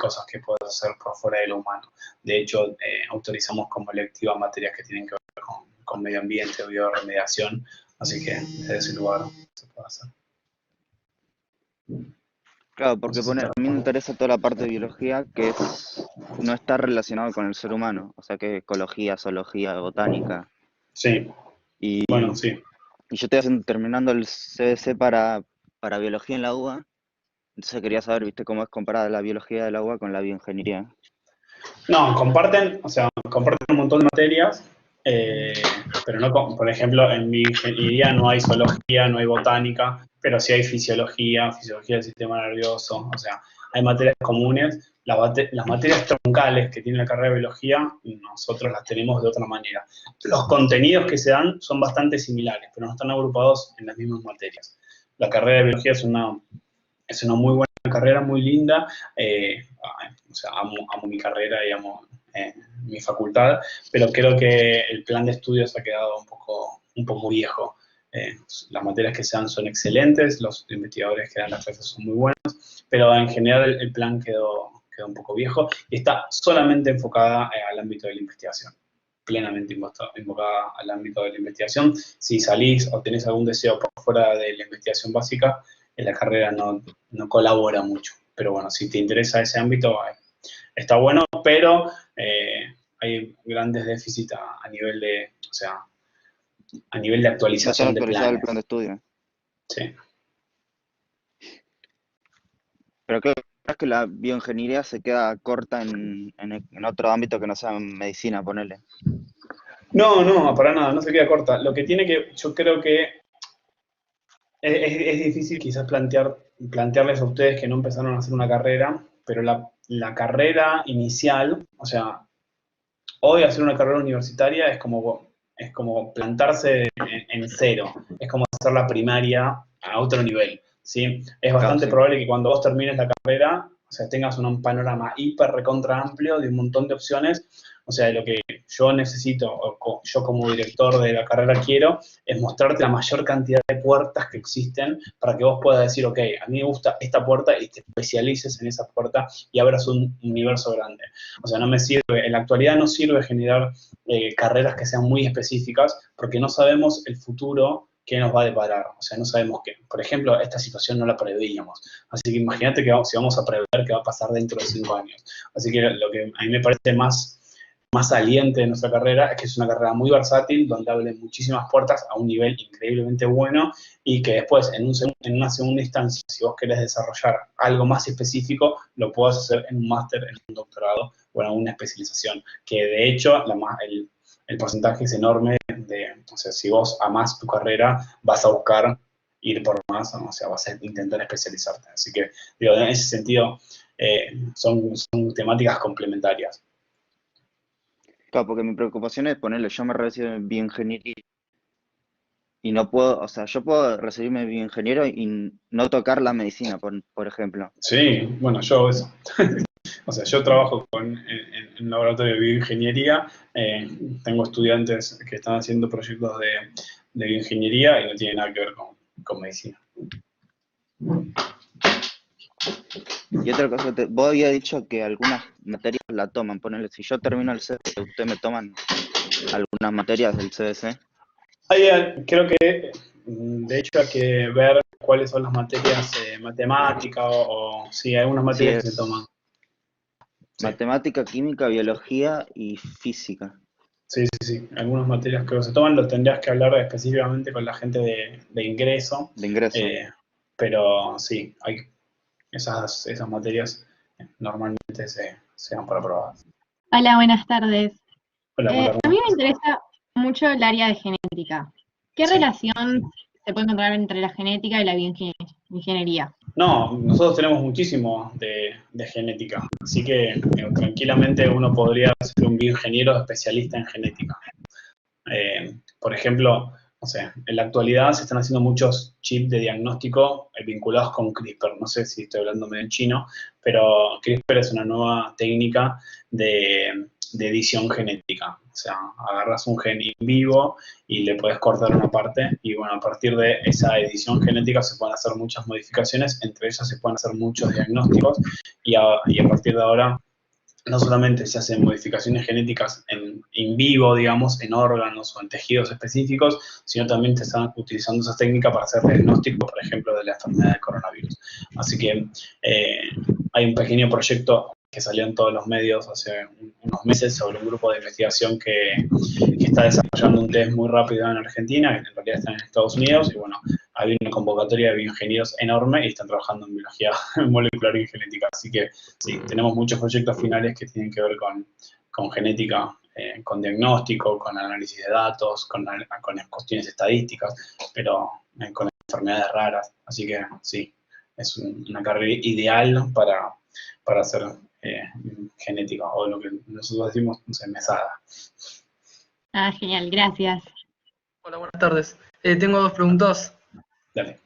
A: cosas que puedes hacer por fuera de lo humano. De hecho, autorizamos como electiva materias que tienen que ver con medio ambiente o bioremediación, así que desde ese lugar se puede hacer.
H: Claro, porque a mí me interesa toda la parte de biología que no está relacionado con el ser humano, o sea que ecología, zoología, botánica.
A: Sí,
H: Y,
A: bueno, sí.
H: Y yo estoy terminando el CBC para biología en la UBA, entonces quería saber, viste, cómo es comparada la biología de la UBA con la bioingeniería.
A: No, comparten un montón de materias, pero no, por ejemplo, en mi ingeniería no hay zoología, no hay botánica, pero sí hay fisiología del sistema nervioso, o sea, hay materias comunes. Las materias troncales que tiene la carrera de biología, nosotros las tenemos de otra manera. Los contenidos que se dan son bastante similares, pero no están agrupados en las mismas materias. La carrera de biología es una muy buena carrera, muy linda. O sea, amo mi carrera y amo mi facultad, pero creo que el plan de estudios ha quedado un poco viejo. Las materias que se dan son excelentes, los investigadores que dan las clases son muy buenos, pero en general el plan quedó un poco viejo y está solamente enfocada al ámbito de la investigación, plenamente enfocada al ámbito de la investigación. Si salís o tenés algún deseo por fuera de la investigación básica, la carrera no colabora mucho. Pero bueno, si te interesa ese ámbito, está bueno, pero hay grandes déficits a nivel de, o sea, a nivel de
H: No están
A: actualización de
H: actualizados el
A: planes.
H: plan de estudio.
A: Sí.
H: Pero creo que la bioingeniería se queda corta en otro ámbito que no sea medicina, ponele.
A: No, no, para nada, no se queda corta. Lo que tiene que, yo creo que es difícil quizás plantearles a ustedes que no empezaron a hacer una carrera, pero la carrera inicial, o sea, hoy hacer una carrera universitaria es como plantarse en cero, es como hacer la primaria a otro nivel, ¿sí? Es
H: Claro,
A: bastante
H: sí.
A: probable que cuando vos termines la carrera, o sea, tengas un panorama hiper recontra amplio de un montón de opciones, o sea, de lo que yo necesito, yo como director de la carrera quiero, es mostrarte la mayor cantidad de puertas que existen para que vos puedas decir, ok, a mí me gusta esta puerta y te especialices en esa puerta y abras un universo grande. O sea, no me sirve, en la actualidad no sirve generar carreras que sean muy específicas porque no sabemos el futuro que nos va a deparar. O sea, no sabemos qué. Por ejemplo, esta situación no la preveíamos. Así que imagínate que si vamos a prever qué va a pasar dentro de 5 años. Así que lo que a mí me parece más saliente de nuestra carrera es que es una carrera muy versátil, donde abre muchísimas puertas a un nivel increíblemente bueno y que después, en una segunda instancia, si vos querés desarrollar algo más específico, lo puedas hacer en un máster, en un doctorado o en una especialización, que de hecho el porcentaje es enorme o sea, si vos amás tu carrera, vas a buscar ir por más, o sea, vas a intentar especializarte. Así que, digo, en ese sentido, son temáticas complementarias.
H: Claro, porque mi preocupación es ponerle, yo me recibo en bioingeniería y no puedo, o sea, yo puedo recibirme de bioingeniero y no tocar la medicina, por ejemplo.
A: Sí, bueno, yo hago eso. O sea, yo trabajo en un laboratorio de bioingeniería, tengo estudiantes que están haciendo proyectos de bioingeniería y no tiene nada que ver con medicina.
H: Y otra cosa, vos habías dicho que algunas materias la toman, ponele, si yo termino el CBC, ¿ustedes me toman algunas materias del CBC?
A: Creo que, de hecho, hay que ver cuáles son las materias matemáticas sí, hay algunas
H: Sí,
A: materias que se toman. Sí,
H: matemática, química, biología y física.
A: sí. Algunas materias que se toman lo tendrías que hablar específicamente con la gente de ingreso,
H: De ingreso.
A: pero sí, esas materias normalmente se dan por aprobadas.
I: Hola, buenas tardes.
A: Hola, Mara,
I: A
A: ¿cómo
I: mí me
A: estás?
I: interesa mucho el área de genética. ¿Qué
A: Sí.
I: relación se puede encontrar entre la genética y la bioingeniería?
A: No, nosotros tenemos muchísimo de genética, así que tranquilamente uno podría ser un bioingeniero especialista en genética. Por ejemplo, no sé, en la actualidad se están haciendo muchos chips de diagnóstico vinculados con CRISPR. No sé si estoy hablando medio en chino, pero CRISPR es una nueva técnica de edición genética. O sea, agarras un gen in vivo y le puedes cortar una parte y bueno, a partir de esa edición genética se pueden hacer muchas modificaciones, entre ellas se pueden hacer muchos diagnósticos y a partir de ahora no solamente se hacen modificaciones genéticas en vivo, digamos, en órganos o en tejidos específicos, sino también se están utilizando esa técnica para hacer diagnóstico, por ejemplo, de la enfermedad del coronavirus. Así que hay un pequeño proyecto que salió en todos los medios hace unos meses sobre un grupo de investigación que está desarrollando un test muy rápido en Argentina, que en realidad está en Estados Unidos, y bueno, hay una convocatoria de bioingenieros enorme y están trabajando en biología molecular y genética. Así que sí, tenemos muchos proyectos finales que tienen que ver con genética, con diagnóstico, con análisis de datos, con cuestiones estadísticas, pero con enfermedades raras. Así que sí, es una carrera ideal para hacer genética, o lo que nosotros decimos, no sé, mesada.
I: Ah, genial, gracias.
J: Hola, buenas tardes. Tengo dos preguntas.
A: Dale.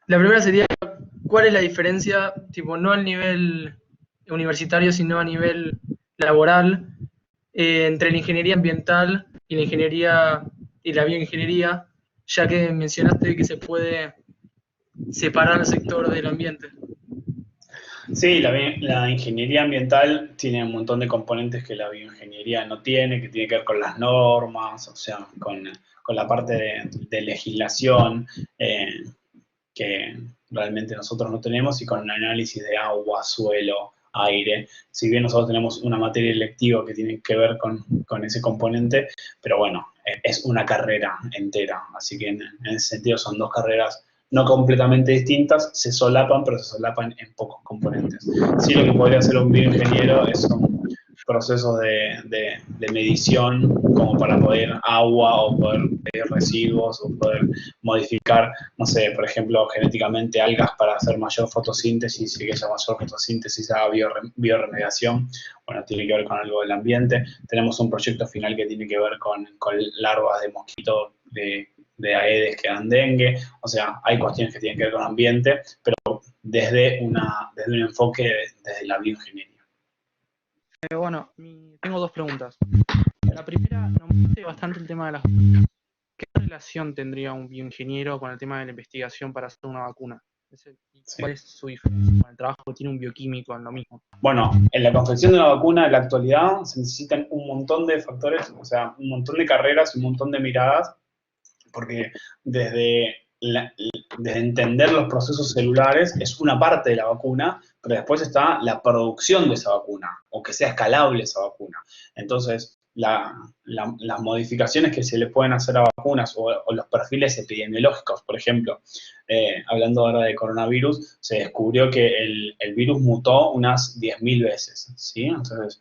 J: La primera sería, ¿cuál es la diferencia, tipo, no al nivel universitario, sino a nivel laboral, entre la ingeniería ambiental y la ingeniería y la bioingeniería, ya que mencionaste que se puede separar el sector del ambiente?
A: Sí, la ingeniería ambiental tiene un montón de componentes que la bioingeniería no tiene, que tiene que ver con las normas, o sea, con la parte de legislación que realmente nosotros no tenemos y con el análisis de agua, suelo, aire. Si bien nosotros tenemos una materia electiva que tiene que ver con ese componente, pero bueno, es una carrera entera. Así que en ese sentido son dos carreras no completamente distintas, se solapan, pero se solapan en pocos componentes. Sí, lo que podría hacer un bioingeniero es un procesos de medición como para poder agua o poder medir residuos o poder modificar, no sé, por ejemplo, genéticamente algas para hacer mayor fotosíntesis y que esa mayor fotosíntesis haga bioremediación. Bueno, tiene que ver con algo del ambiente. Tenemos un proyecto final que tiene que ver con larvas de mosquitos de Aedes que dan dengue. O sea, hay cuestiones que tienen que ver con ambiente, pero desde un enfoque desde la bioingeniería.
K: Bueno, tengo dos preguntas. La primera, nombraste bastante el tema de las vacunas. ¿Qué relación tendría un bioingeniero con el tema de la investigación para hacer una vacuna? ¿Cuál es su diferencia con el trabajo que tiene un bioquímico en lo mismo?
A: Bueno, en la confección de una vacuna en la actualidad se necesitan un montón de factores, o sea, un montón de carreras, un montón de miradas, porque desde entender los procesos celulares es una parte de la vacuna, pero después está la producción de esa vacuna, o que sea escalable esa vacuna. Entonces, las modificaciones que se le pueden hacer a vacunas o los perfiles epidemiológicos, por ejemplo, hablando ahora de coronavirus, se descubrió que el virus mutó unas 10.000 veces, ¿sí? Entonces,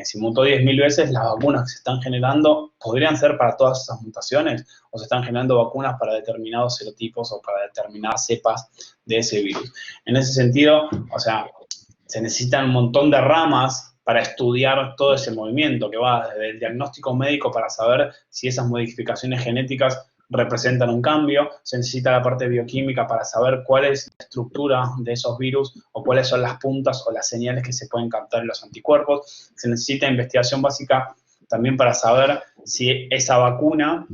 A: si mutó 10.000 veces, las vacunas que se están generando podrían ser para todas esas mutaciones, o se están generando vacunas para determinados serotipos o para determinadas cepas de ese virus. En ese sentido, o sea, se necesitan un montón de ramas para estudiar todo ese movimiento, que va desde el diagnóstico médico para saber si esas modificaciones genéticas representan un cambio, se necesita la parte bioquímica para saber cuál es la estructura de esos virus o cuáles son las puntas o las señales que se pueden captar en los anticuerpos, se necesita investigación básica también para saber si esa vacuna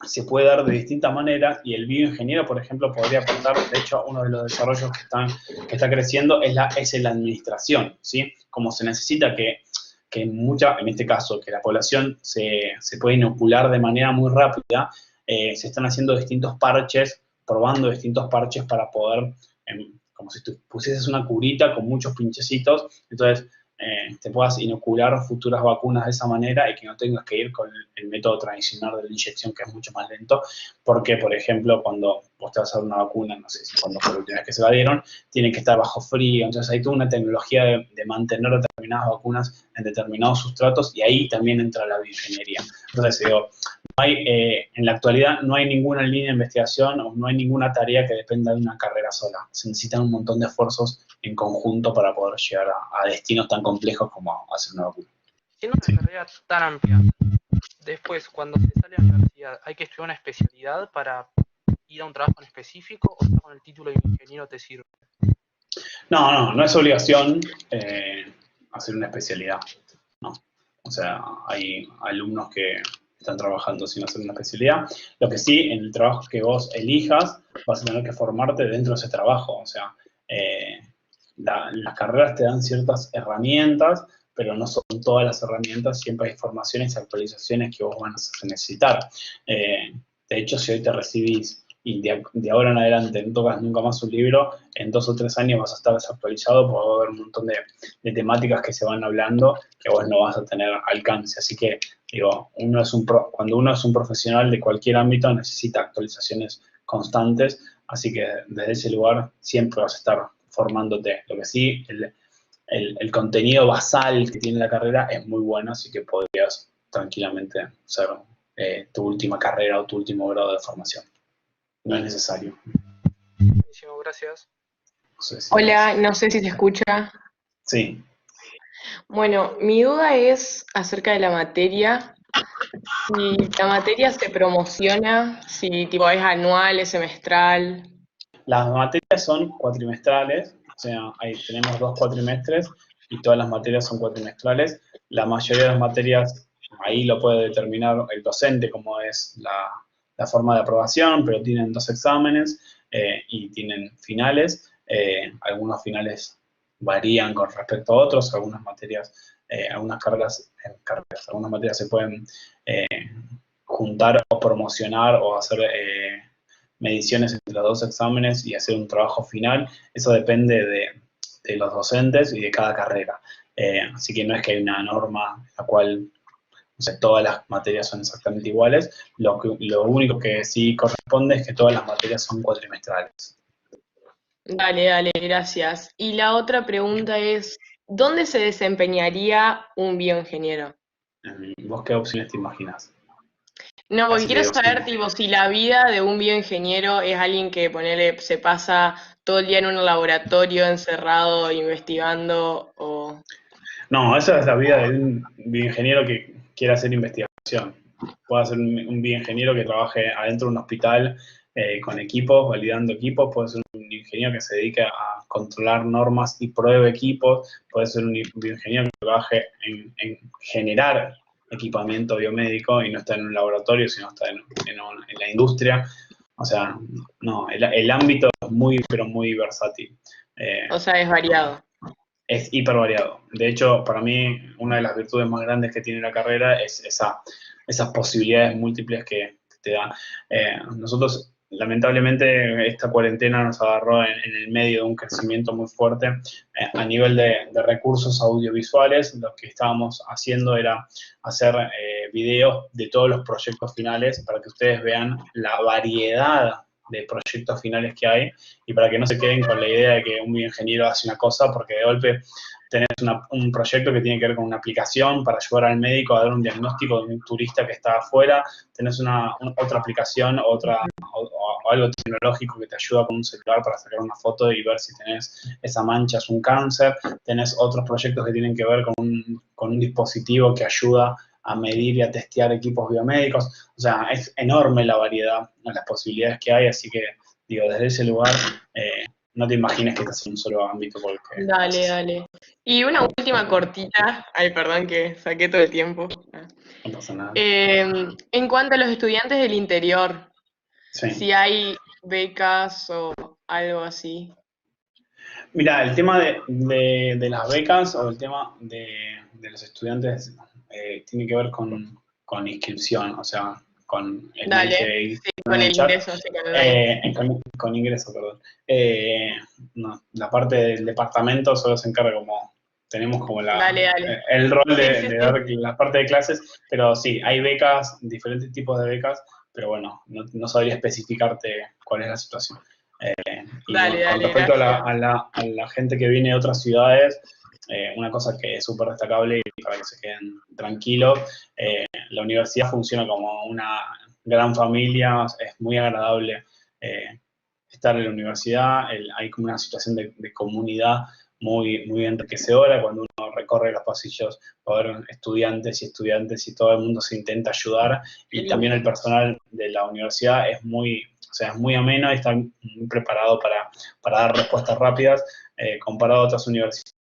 A: se puede dar de distintas maneras y el bioingeniero, por ejemplo, podría aportar, de hecho, uno de los desarrollos que está creciendo es la administración, ¿sí? Como se necesita que en este caso, que la población se puede inocular de manera muy rápida, se están haciendo distintos parches, probando distintos parches para poder, como si tú pusieses una curita con muchos pinchecitos, entonces te puedas inocular futuras vacunas de esa manera y que no tengas que ir con el método tradicional de la inyección, que es mucho más lento, porque, por ejemplo, cuando vos te vas a dar una vacuna, no sé si cuando fue la última vez que se la dieron, tiene que estar bajo frío, entonces hay toda una tecnología de mantener determinadas vacunas en determinados sustratos y ahí también entra la bioingeniería. Entonces, digo, en la actualidad no hay ninguna línea de investigación o no hay ninguna tarea que dependa de una carrera sola. Se necesitan un montón de esfuerzos en conjunto para poder llegar a destinos tan complejos como hacer una vacuna.
K: Siendo una carrera tan amplia, después, cuando se sale a la universidad, ¿hay que estudiar una especialidad para ir a un trabajo en específico o con el título de ingeniero te sirve?
A: No es obligación hacer una especialidad, no. O sea, hay alumnos que están trabajando sin hacer una especialidad. Lo que sí, en el trabajo que vos elijas, vas a tener que formarte dentro de ese trabajo. O sea, las carreras te dan ciertas herramientas, pero no son todas las herramientas, siempre hay formaciones y actualizaciones que vos vas a necesitar. De hecho, si hoy te recibís y de ahora en adelante no tocas nunca más un libro, en 2 o 3 años vas a estar desactualizado porque va a haber un montón de temáticas que se van hablando que vos no vas a tener alcance. Así que, digo, cuando uno es un profesional de cualquier ámbito necesita actualizaciones constantes, así que desde ese lugar siempre vas a estar formándote. Lo que sí, el contenido basal que tiene la carrera es muy bueno, así que podrías tranquilamente hacer tu última carrera o tu último grado de formación. No es necesario.
K: Buenísimo, gracias.
L: Hola, no sé si se escucha.
A: Sí.
L: Bueno, mi duda es acerca de la materia. Si la materia se promociona, si tipo es anual, es semestral.
A: Las materias son cuatrimestrales, o sea, ahí tenemos 2 cuatrimestres y todas las materias son cuatrimestrales. La mayoría de las materias ahí lo puede determinar el docente como es la forma de aprobación, pero tienen 2 exámenes y tienen finales. Algunos finales varían con respecto a otros, algunas materias, algunas materias se pueden juntar o promocionar o hacer mediciones entre los 2 exámenes y hacer un trabajo final. Eso depende de los docentes y de cada carrera. Así que no es que hay una norma la cual, no sé, todas las materias son exactamente iguales. Lo único que sí corresponde es que todas las materias son cuatrimestrales.
L: Dale, gracias. Y la otra pregunta es, ¿dónde se desempeñaría un bioingeniero?
A: ¿Vos qué opciones te imaginas?
L: No, porque
A: Así
L: quiero
A: te digo,
L: saber,
A: sí.
L: tipo, si la vida de un bioingeniero es alguien que, ponele, se pasa todo el día en un laboratorio encerrado investigando o...
A: No, esa es la vida de un bioingeniero que quiere hacer investigación. Puede ser un bioingeniero que trabaje adentro de un hospital con equipos, validando equipos. Puede ser un ingeniero que se dedique a controlar normas y pruebe equipos. Puede ser un bioingeniero que trabaje en generar equipamiento biomédico y no está en un laboratorio, sino está en la industria. O sea, no, el ámbito es muy, pero muy versátil.
L: O sea, es variado.
A: Es hiper variado. De hecho, para mí, una de las virtudes más grandes que tiene la carrera es esas posibilidades múltiples que te da. Nosotros, lamentablemente, esta cuarentena nos agarró en el medio de un crecimiento muy fuerte a nivel de recursos audiovisuales. Lo que estábamos haciendo era hacer videos de todos los proyectos finales para que ustedes vean la variedad de proyectos finales que hay y para que no se queden con la idea de que un bioingeniero hace una cosa, porque de golpe tenés un proyecto que tiene que ver con una aplicación para ayudar al médico a dar un diagnóstico de un turista que está afuera, tenés otra aplicación, o algo tecnológico que te ayuda con un celular para sacar una foto y ver si tenés esa mancha, es un cáncer, tenés otros proyectos que tienen que ver con un dispositivo que ayuda a medir y a testear equipos biomédicos. O sea, es enorme la variedad, las posibilidades que hay, así que, digo, desde ese lugar, no te imagines que estás en un solo ámbito. Porque
L: Dale. Y una última cortita, ay, perdón que saqué todo el tiempo.
A: no pasa nada.
L: En cuanto a los estudiantes del interior,
A: Sí.
L: si hay becas o algo así.
A: Mira, el tema de las becas o el tema de los estudiantes tiene que ver con inscripción, o sea, con el mail que
L: Sí, con el
A: chat.
L: ingreso, así que online.
A: Con ingreso, perdón. No, la parte del departamento solo se encarga tenemos como
L: Dale.
A: el rol
L: Sí.
A: de dar la parte de clases, pero sí, hay becas, diferentes tipos de becas, pero bueno, no sabría especificarte cuál es la situación. Y
L: Dale,
A: con respecto
L: gracias.
A: a la gente que viene de otras ciudades, una cosa que es súper destacable y para que se queden tranquilos, la universidad funciona como una gran familia, es muy agradable estar en la universidad, hay como una situación de comunidad muy, muy enriquecedora. Cuando uno recorre los pasillos, va a ver estudiantes y todo el mundo se intenta ayudar, y también el personal de la universidad es muy ameno y está muy preparado para dar respuestas rápidas, comparado a otras universidades.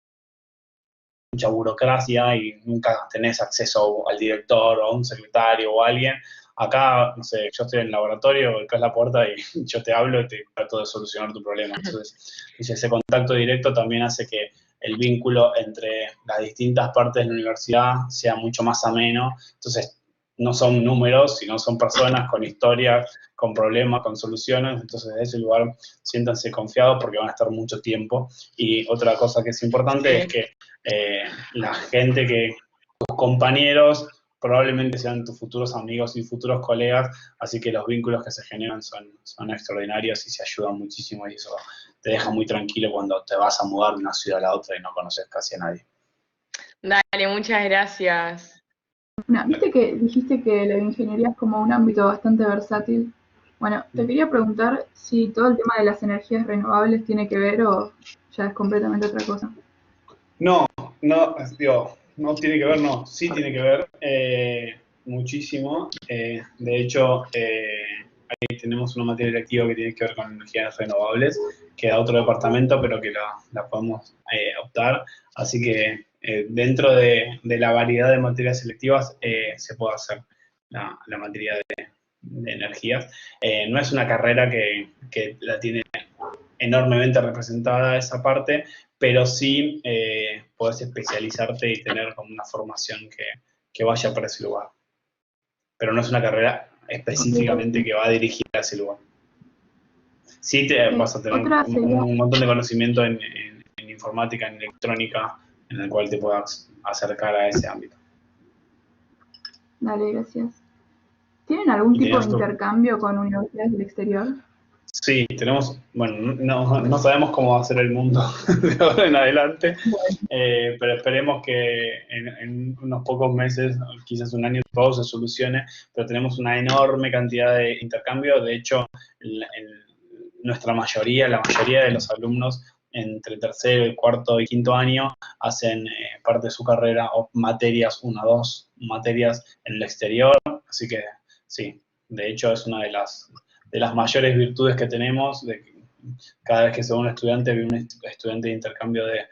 A: Mucha burocracia y nunca tenés acceso al director o a un secretario o a alguien. Acá, no sé, yo estoy en el laboratorio, golpeas la puerta y yo te hablo y te trato de solucionar tu problema. Entonces, ese contacto directo también hace que el vínculo entre las distintas partes de la universidad sea mucho más ameno. Entonces, no son números, sino son personas con historias, con problemas, con soluciones. Entonces, desde ese lugar, siéntanse confiados porque van a estar mucho tiempo. Y otra cosa que es importante es que la gente tus compañeros probablemente sean tus futuros amigos y futuros colegas, así que los vínculos que se generan son extraordinarios y se ayudan muchísimo, y eso te deja muy tranquilo cuando te vas a mudar de una ciudad a la otra y no conoces casi a nadie.
L: Dale, muchas gracias.
M: Bueno, viste que dijiste que la ingeniería es como un ámbito bastante versátil. Bueno, te quería preguntar si todo el tema de las energías renovables tiene que ver o ya es completamente otra cosa.
A: No tiene que ver, no, sí tiene que ver muchísimo. De hecho, ahí tenemos una materia electiva que tiene que ver con energías renovables, que da otro departamento, pero que la podemos optar. Así que dentro de la variedad de materias selectivas se puede hacer la materia de energías. No es una carrera que la tiene enormemente representada esa parte, pero sí podés especializarte y tener como una formación que vaya para ese lugar. Pero no es una carrera específicamente que va dirigida a ese lugar. Sí vas a tener un montón de conocimiento en informática, en electrónica, en el cual te puedas acercar a ese ámbito.
M: Dale, gracias. ¿Tienen algún tipo de
A: ¿Tienes otro?
M: intercambio con universidades del exterior?
A: Sí, tenemos, bueno, no sabemos cómo va a ser el mundo de ahora en adelante, pero esperemos que en unos pocos meses, quizás un año, todo se solucione, pero tenemos una enorme cantidad de intercambio. De hecho, la mayoría de los alumnos entre tercero, y cuarto y quinto año hacen parte de su carrera o materias, 1 o 2 materias en el exterior, así que sí, de hecho es una de las mayores virtudes que tenemos, de que cada vez que se va un estudiante, viene un estudiante de intercambio de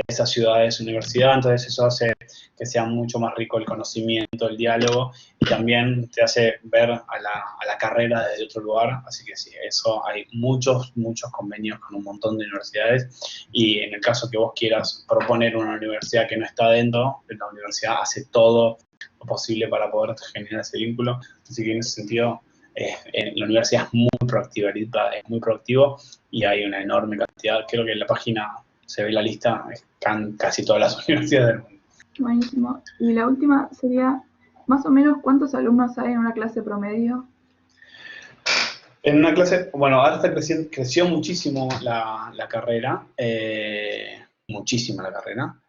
A: esas ciudades, universidad, entonces eso hace que sea mucho más rico el conocimiento, el diálogo, y también te hace ver a la carrera desde otro lugar, así que sí, eso hay muchos convenios con un montón de universidades, y en el caso que vos quieras proponer una universidad que no está dentro, la universidad hace todo lo posible para poder generar ese vínculo, así que en ese sentido la universidad es muy proactiva, es muy proactivo, y hay una enorme cantidad, creo que en la página se ve la lista, están casi todas las universidades del mundo.
M: Buenísimo. Y la última sería, más o menos, ¿cuántos alumnos hay en una clase promedio?
A: En una clase, bueno, ahora creció muchísimo la carrera, muchísimo la carrera.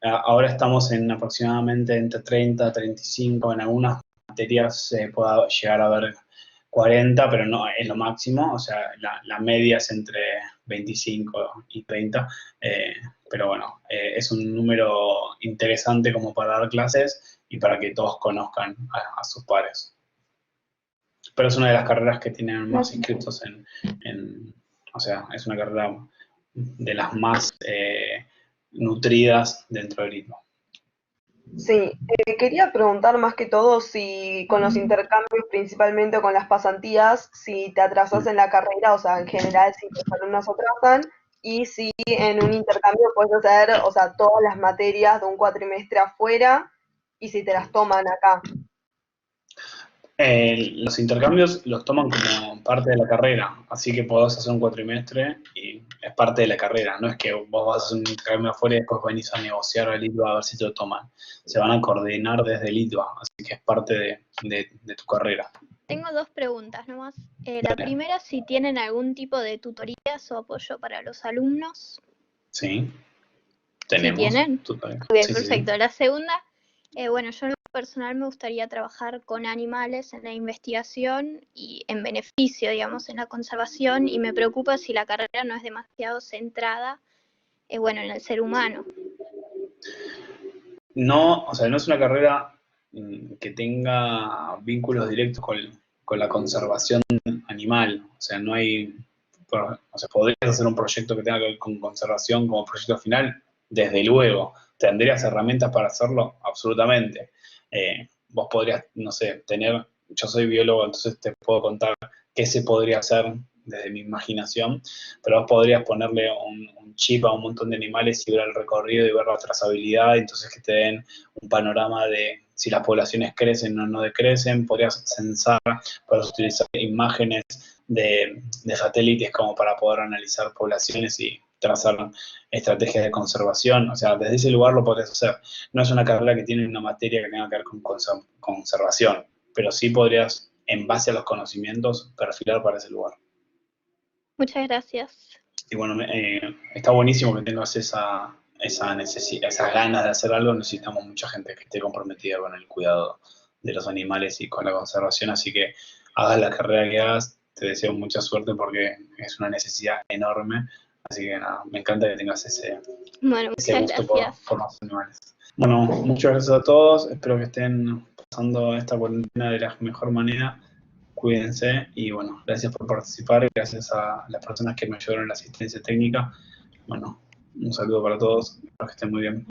A: Ahora estamos en aproximadamente entre 30, 35, en algunas materias se puede llegar a ver 40, pero no es lo máximo, o sea, la media es entre 25 y 30, pero bueno, es un número interesante como para dar clases y para que todos conozcan a sus pares. Pero es una de las carreras que tienen más inscritos o sea, es una carrera de las más nutridas dentro del ITBA.
N: Sí, quería preguntar más que todo si con los intercambios principalmente o con las pasantías, si te atrasas en la carrera, o sea, en general si tus alumnos atrasan, y si en un intercambio puedes hacer, o sea, todas las materias de un cuatrimestre afuera, y si te las toman acá.
A: Los intercambios los toman como parte de la carrera, así que podés hacer un cuatrimestre y es parte de la carrera, no es que vos vas a hacer un intercambio afuera y después venís a negociar al ITBA a ver si te lo toman. Se van a coordinar desde el ITBA, así que es parte de tu carrera.
O: Tengo 2 preguntas nomás. La primera, si tienen algún tipo de tutorías o apoyo para los alumnos.
A: Sí, tenemos.
O: ¿Sí tienen?
A: Tutorías.
O: Bien,
A: Sí,
O: perfecto.
A: sí.
O: La segunda, bueno, yo en lo personal me gustaría trabajar con animales en la investigación y en beneficio, digamos, en la conservación, y me preocupa si la carrera no es demasiado centrada, bueno, en el ser humano.
A: No, o sea, no es una carrera que tenga vínculos directos con la conservación animal, o sea, no hay, o sea, podrías hacer un proyecto que tenga que ver con conservación como proyecto final, desde luego, tendrías herramientas para hacerlo, absolutamente. Vos podrías, no sé, yo soy biólogo, entonces te puedo contar qué se podría hacer desde mi imaginación, pero vos podrías ponerle un chip a un montón de animales y ver el recorrido y ver la trazabilidad, entonces que te den un panorama de si las poblaciones crecen o no decrecen, podrías censar, podrías utilizar imágenes de satélites como para poder analizar poblaciones y trazar estrategias de conservación, o sea, desde ese lugar lo podrías hacer. No es una carrera que tiene una materia que tenga que ver con conservación, pero sí podrías, en base a los conocimientos, perfilar para ese lugar.
O: Muchas gracias.
A: Y bueno, está buenísimo que tengas esas ganas de hacer algo. Necesitamos mucha gente que esté comprometida con el cuidado de los animales y con la conservación, así que hagas la carrera que hagas, te deseo mucha suerte porque es una necesidad enorme. Así que nada, me encanta que tengas ese gusto por los animales. Bueno, muchas gracias a todos. Espero que estén pasando esta cuarentena de la mejor manera. Cuídense y bueno, gracias por participar. Gracias a las personas que me ayudaron en la asistencia técnica. Bueno, un saludo para todos. Espero que estén muy bien.